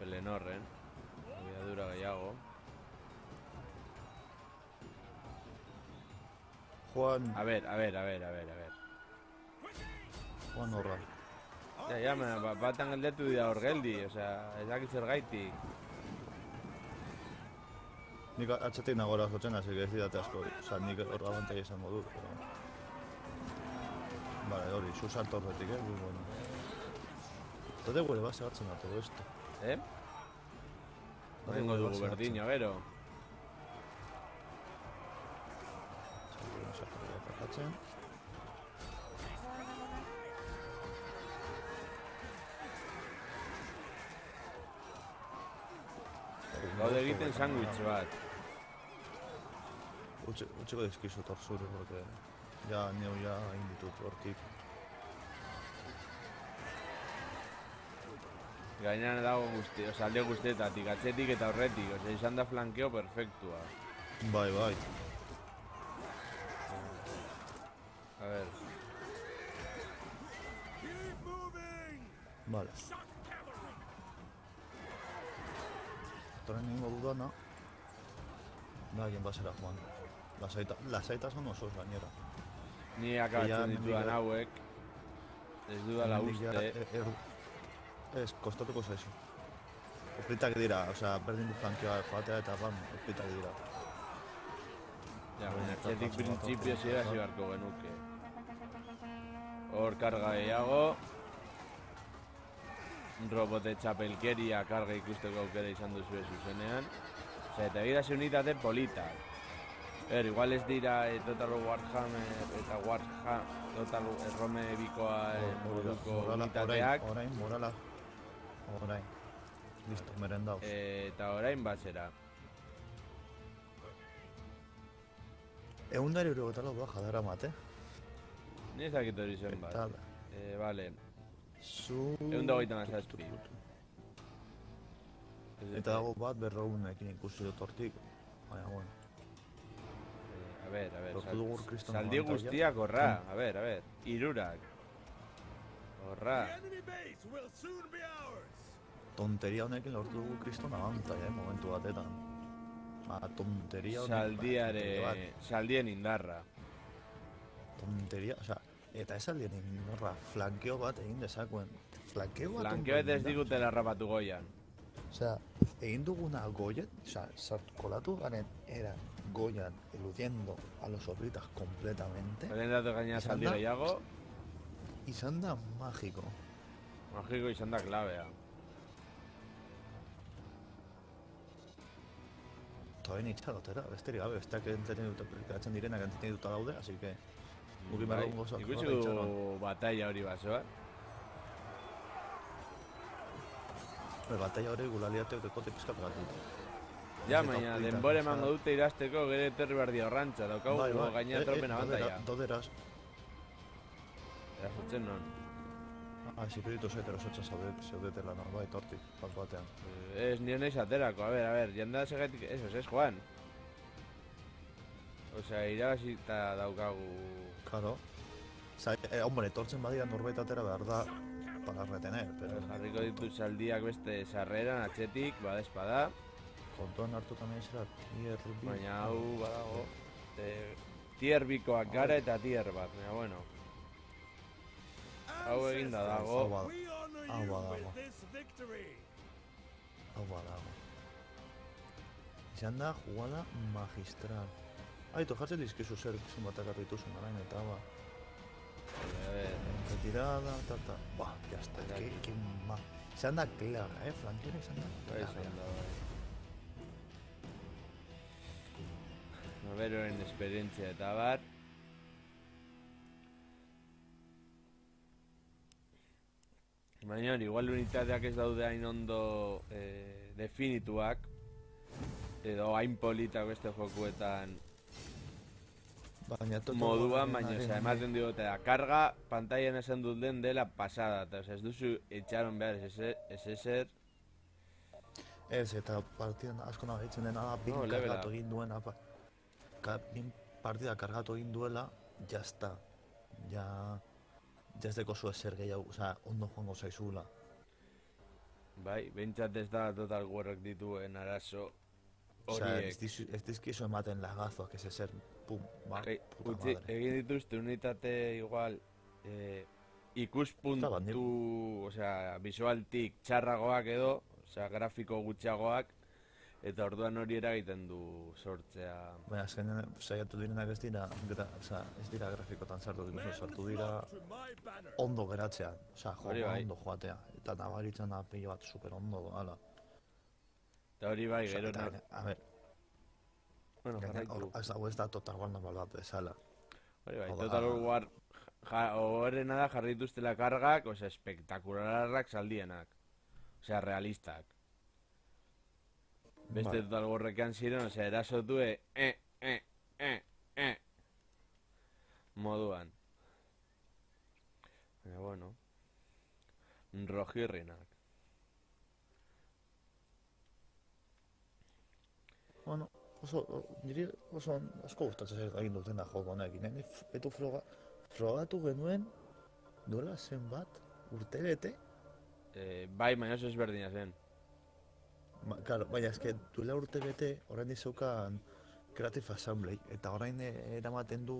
Pelenorren. Abiadura gehiago. Juan A ver. Juan horra. Ja, batan galdetu dira hor geldi, osea, ez dakit zer gaitik. Nik atxetik nagora jotzen hasi ez didate asko hori. Osa, nik hor abantaia izango dut. Vale, hori, zu salto horretik, muy bueno. Tode gure base hartzen da todo esto. Tengo dugu berdina, gero. Sartzen. Gaude egiten sandwich bat. Utziko dizkizut hor zure, porque ja neu ja egin ditut hortik. Gainan dago guzti, oza, alde guztietatik, atzetik eta horretik, oza, izan da flankeo perfektua. Bai. A ver, Keep moving! Vale. Toren egingo dudana, da hien basera joan. Lasaitasun osoz gainera. ni akabatzen Ia, ditudan mendik- hauek, ez dudala Hemendik ja, uste. Ez, kostatuko zaizu. Oplitak dira, osea, berdin du flankioa joatea eta oplitak dira. Ja, baina atzetik printzipio zira zibarko genuke. Hor karga gehiago. Robote txapelkeria karga ikusteko aukera izan duzu zuzenean. Osea, eta gira ze unitate politak. Igual ez dira Total Warhammer eta Total Rome bikoa moduko unitateak. Morala. Listo, merendauz. Eta orain bazera. 100 € doa jadara mate. Ni ez dakit hori zen bat. Eta, Vale, zu... 127. Eta dago bat 200ekin ikusi dut hortik. Baina, bueno. A ver, Lortu dugu kriston saldi abantaila. guztiak horra, a ver, irurak. Horra. The enemy base will soon be ours. Tonteria honekin lortu dugu kriston abantaila, momentu batetan. Tonteria honekin... Saldien indarra. Tonteria, osea, eta ez aldien indarra, flankeo bat egin dezakuen. Flankeo bat... Flankeo ez digutela rapatu goian. Osea, egin duguna goiet, osea, kolatu garen era goian, eludiendo a los orbitas completamente. Beren datu gaina Izan saldi da- gehiago, Izan da magiko. magiko izan da klabea. Toen itxarotera, besterik gabe, besteak entretenitzen direnak entreteniduta daude, así que... Guki Bai, behar gozak. ikusi du batalla hori basoa. Batalla hori gulaliateok dekote pizkat gatu. Ja, baina denbora emango dute irasteko gero etorri behar dio horrantza, daukagu gaina tropen abantaia. Doderaz. Erasotzen non. Espiritu zet erosotza zaudetela norbait hortik, bat batean. Ez nire nahiz aterako, a ver, janda segatik, ez joan. Osea, irabazita daukagu... Claro. Hombre, etortzen badira norbait atera behar da para retener, pero... Jarriko ditu saldiak beste sarreran, atxetik, badespada. Kontuan hartu tamien zera tier B. Baina hau badago. Tier bikoak gara eta tier bat, baina bueno. Hau eginda dago. We honor Hau you badago. with this victory. Hau badago. Izan da jugada magistral. Aitu, jartzen dizkizu zer zenbatak harrituzun arain eta ba. A ver, Retirada, ta. Buah, ya está, que ma... Izan da clara, flanquera izan da bai clara. izan da, bai. Noberoen esperientzia eta bar. Baina hori, igual unitateak ez daude hain ondo definituak. Edo hain politak beste jokuetan Baina moduan, baina osea, ematen diote da, karga pantailan esan dut den dela pasada, eta osea, ez duzu etxaron behar, ez ezer. Ez, eta partidan asko nahitzen dena da, bin No, levela. kargatu egin duena, bin partida kargatu egin duela, jazta. Ja ez deko zu ezer gehiago, osea, ondo joango zaizula. Bai, behintzat ez da total warrek dituen arazo Osea, horiek. ez dizkizu ematen lagazoak ez ezer, pum, ba, puta Utzi, madre. egin dituzte unitate igual ikuspuntu, osea, visualtik txarragoak edo, osea, grafiko gutxiagoak, eta orduan hori eragiten du sortzea. Baina azkenean saiatu direnak ez dira, osea, ez dira grafikotan sartu dituzu, sartu dira To my banner. ondo geratzean, osea, Hori joa bai. ondo joatea, eta nabaritzen da pilo bat super ondo doala. Eta hori bai, Osea, gero eta A ver, bueno, jarraitu. hau ez da Total War normal bat bezala. Hori bai, Hau da- Total War horrena da jarri dituztela kargak, osea, espektakularrak saldienak. Osea, realistak. Beste Bai. Total Warrekan ziren, osea, erasotue, moduan. Baina, bueno. Rojirrinak. Bueno, niri oso asko gustatzen zait egin dutena joko honekin. Betu frogatu genuen duela zenbat urte bete. Bai, baina oso ezberdina zen. Claro, baina eske duela urte bete orain dizeukan Creative Assembly eta orain eramaten du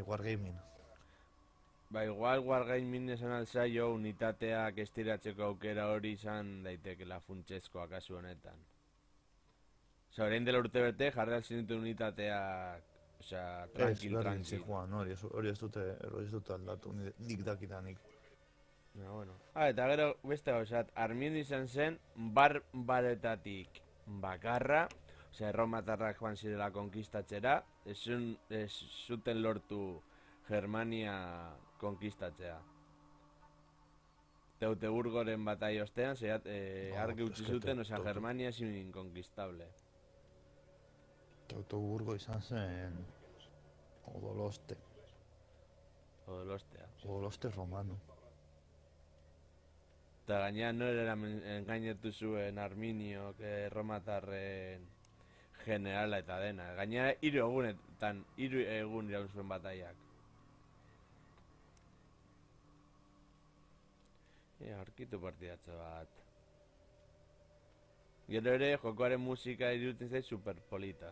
Wargaming. Ba, igual Wargaming esan alzaio unitateak estiratzeko aukera hori izan daitekela funtsezkoa kasu honetan. Osea, orain dela urte bete jarri alzinitu unitateak, osea, tranquil. Joan, hori ez dute aldatu, nik dakitanik. Ja, bueno. Eta gero beste gauzat, Armin izan zen barbaretatik bakarra, osea, erromatarrak joan zirela konkistatzera, ez zuten lortu Germania konkistatzea. Teutoburgoren batai ostean, argi utzi zuten, osea, Germania es inconquistable. Teutoburgo izan zen odoloste. Odolostea. Odoloste romano. Eta gaina nore engainetu zuen Arminiok erromatarren generala eta dena. Gainera 3 egunetan, 3 egun iraun zuen bataiak. Aurkitu partidatxo bat. Gero ere, jokoaren musika iruditzen zait super polita.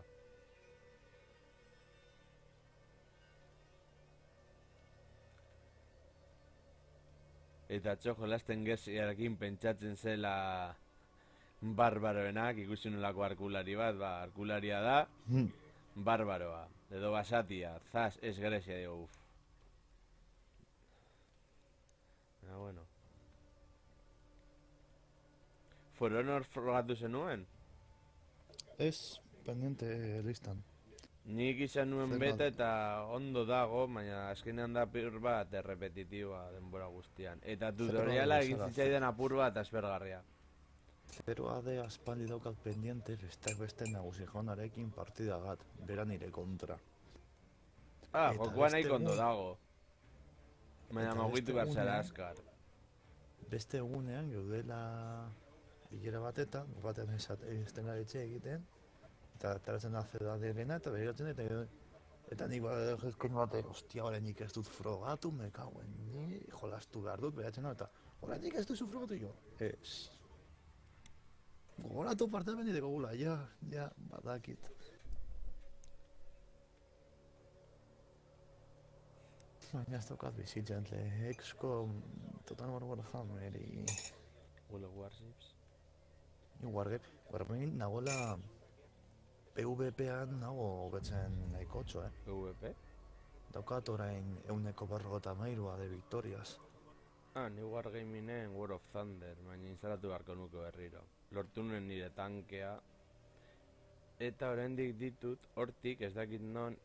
Eta atzo jolasten geziarekin pentsatzen zela barbaroenak, ikusi nolako arkulari bat, arkularia da, barbaroa, edo basatia, zaz, ez Grecia, digo, uff. Bueno. For Honor frogatu zenuen? Ez, pendiente listan. Nik izan nuen beta eta ondo dago, baina azkenean da apur bat errepetitiboa denbora guztian. Eta tutoriala egin zitzaidan apur bat aspergarria. 0 AD aspaldi daukat pendiente, besteak beste nagusi jaunarekin partida bat, bera nire kontra. Jokoa nahi kondo dago. Baina mugitu behar zara azkar. Beste egunean gaudela bilera batetan, batean ezten garetxe egiten, eta taratzen da CDA-derena, eta begiratzen eta nik jezkoin batek, ostia, horrenik ez dut frogatu, me kauen, ni jolastu behar dut, begiratzen da, eta horrenik ez duzu frogatu jo. Ez. Gogoratu parte benideko gula, ja, badakit. Baina ez daukat bizitzen, XCOM, Total War Warhammer, World of Warships. Wargaming nagoela PvP-an nago hobetzen nahikotxo, PvP? Daukat orain 153 de victorias. Ni Wargamingen War of Thunder, baina instalatu beharko nuke berriro. Lortu nuen nire tankea, eta oraindik ditut, hortik ez dakit non,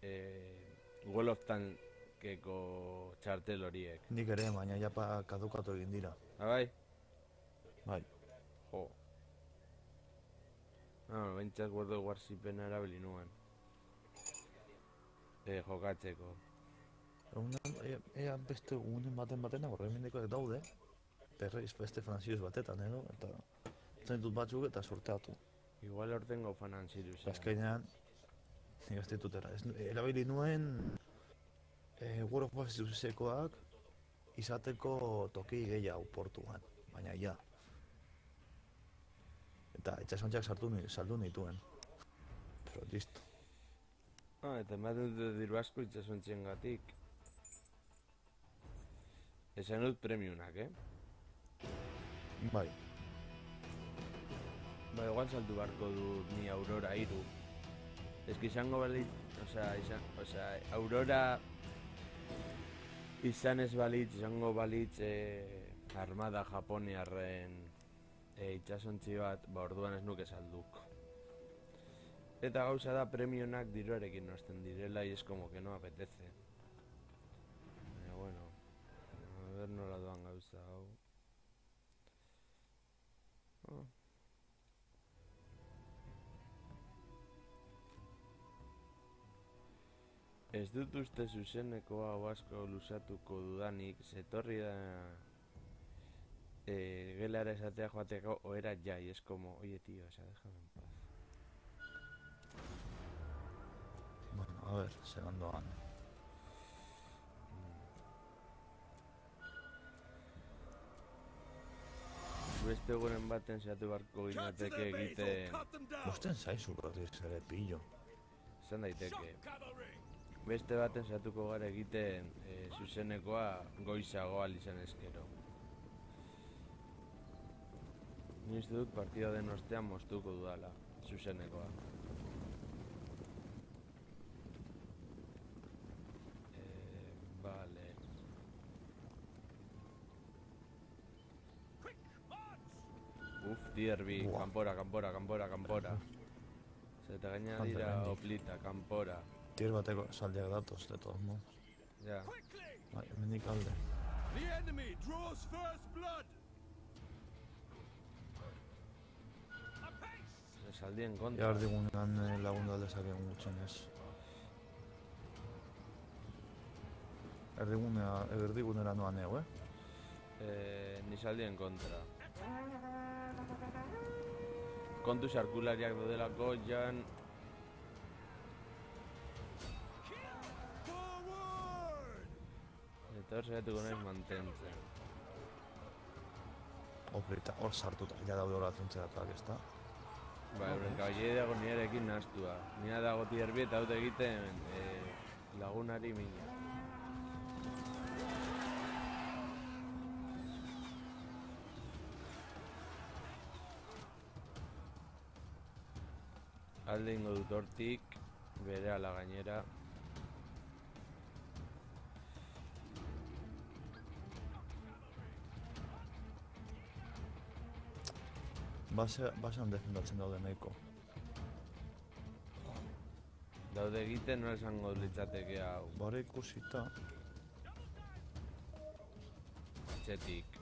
World of Tankeko txartel horiek. Nik ere, baina japa kadukatu egin dira. Bai? Bai. Jo. Bentsat World of Warshipen erabili nuen. Jokatzeko. Ea beste unen baten horremindikoak daude, berreiz beste Franzirus batetan edo, eta zaintut batzuk eta sorteatu. Igual hortengo fanan Sirius. Azkenean, nik ez ditutera. Erabili nuen World of Warshipsekoak izateko toki gehiago portuan, baina ja. Eta etxasontxak saldu nituen. Pero listo. Eta ematen dut diru asko itxasontxien gatik. Esan dut premiunak, Bai. Igual saldu barko dut ni Aurora 3. Ez que izango balitz, Aurora izan ez balitz, izango balitz armada japoniarren itxasontzi bat, orduan ez nuke salduk. Eta gauza da premionak diruarekin nosten direla y es como que no apetece. Bueno, a ver nola doan gauza hau. Ez dut uste zuzeneko hau asko lusatuko dudanik, zetorri da gelara esatea joateko oera jai, es como, oye tío, déjame en paz. Bueno, a ver, segandoan. Beste egunen baten zehatu barko ginateke egiten... Osten zaizu berriz ere pillo. Zan daiteke. Beste baten zehatuko gara egiten zuzenekoa goizago izan ezkero. Ni uste dut partida den ostean moztuko dudala, zuzenekoa. Vale. Tier B, kanpora. Zeta gaina dira oplita, kanpora. Tier bateko saldiak datoz, de todos modos. Ja. Bai, hemendik alde. The enemy draws first blood. Saldien kontra. Jar digunean lagundu alde zaken gutxenez. erdigunera noan neu, Ni saldien kontra. Kontu sarkulariak daudelako, jan... Eta hor saiatuko naiz mantentzen. Obrita, hor sartuta, ja daude horatzen ezta? Bai, horren kabile dago nirekin nahaztua. Nina dago tierbi eta haute egiten lagunari mina. Alde ingo dut hortik, bere ala gainera. Basean defendatzen daude nahiko. Daude egiten nola esango litzateke hau. Bare ikusita, Txetik.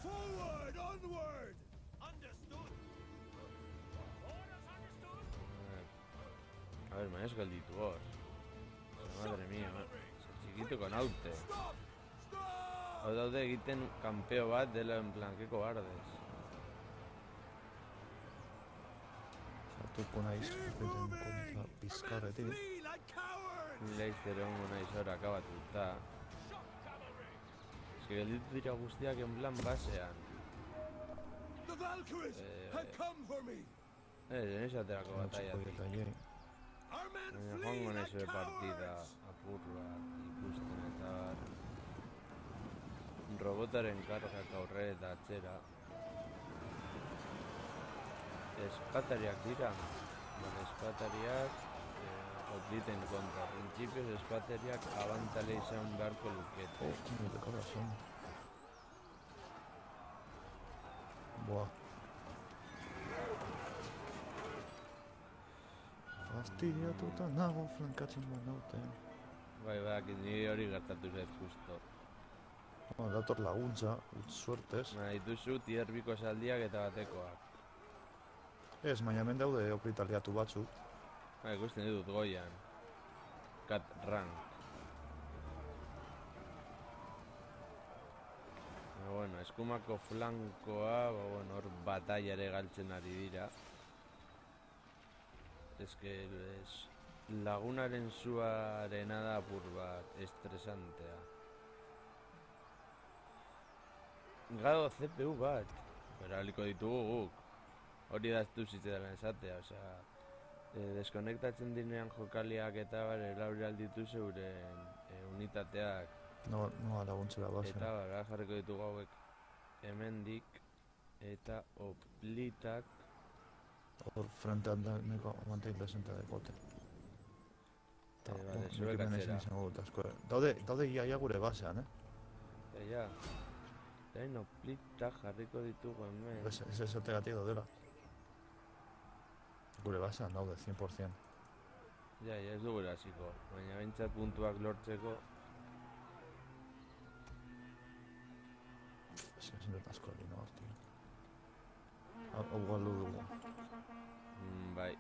Forward, onward! Understood. A ver, me has galditu hor. Madre mía, txikituko naute. Stop! Stop! Hau daude egiten kanpeo bat dela en plan, que cobardes. sartuko naiz egiten kontra pizkarretik. Flee like cowards! Laizter egongo naiz hor akabatuta. Eske gelditu dira guztiak en plan basean. The Valkyries have come for me! Neix aterako Txiko bataiatik. detaiei. Our men Baina flee joango naiz like bere partida cowards! apur bat ikusten eta bar. Robotaren kargak aurre eta atzera. Espatariak dira. Baina espatariak opliten kontra. Principios espatariak abantale izan beharko lukete. Nire corazón. Buah. Fastidiatuta nago flankatzen banaute. Bai, badakit niri hori gertatu zait justo. Dator laguntza, suertez. Baina dituzu tierbiko esaldiak eta batekoak. Ez, baina hemen daude opritaliatu batzuk. Ikusten ditut goian. Cat rank. Bueno, eskumako flankoa, hor bataiare galtzen ari dira. Lagunaren zuarena da apur bat estresantea. Gado CPU bat, eraliko ditugu guk. Hori daztu zitzetan esatea, osea... deskonektatzen dinean jokaliak eta bar, erauri alditu zeuren unitateak. Noa laguntzera bazen. Eta bar, jarriko ditugu hauek hemendik eta oplitak. Hor frentean da neko mantein presenta dekote. Bale, zuek atzera. Daude iaia gure basean, Ja. Zain oplitak jarriko ditugu hemen. Ez esategatik daudela. Gure basean daude, 100%. Ja, ez dugu hasiko, baina behintzat puntuak lortzeko. Ez que zindet asko egin hor, tio. Hau galdu dugu. Bai.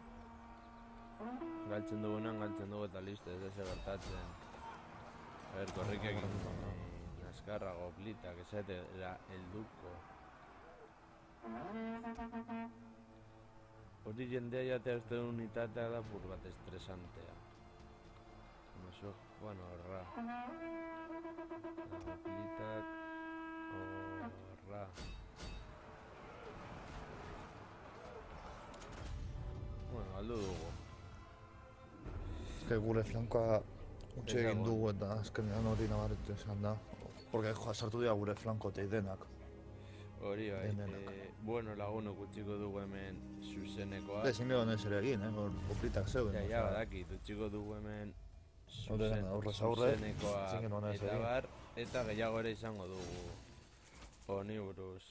Galtzen dugunan, galtzen dugu eta listo, ez da gertatzen. A ber, korrikek azkarrago oplitak, esatera helduko. Hori jendea jatea ez duen unitatea da pur bat estresantea. Eso, bueno, horra. Oplitak, horra. Bueno, aldu dugu. Ez que gure flankoa utxe egin Ezagun. dugu eta azkenean hori nabaritu esan da. Porque sartu dira gure flankote denak. Hori bai, Denak. bueno, lagunok utziko dugu hemen zuzenekoa. Ezin behar ez ere egin, hor oplitak zeuden. Ja, badakit, utziko dugu hemen Aurrez aurre, zuzenekoa ezin genuen ez eta egin. bar, eta gehiago ere izango dugu. Honi buruz.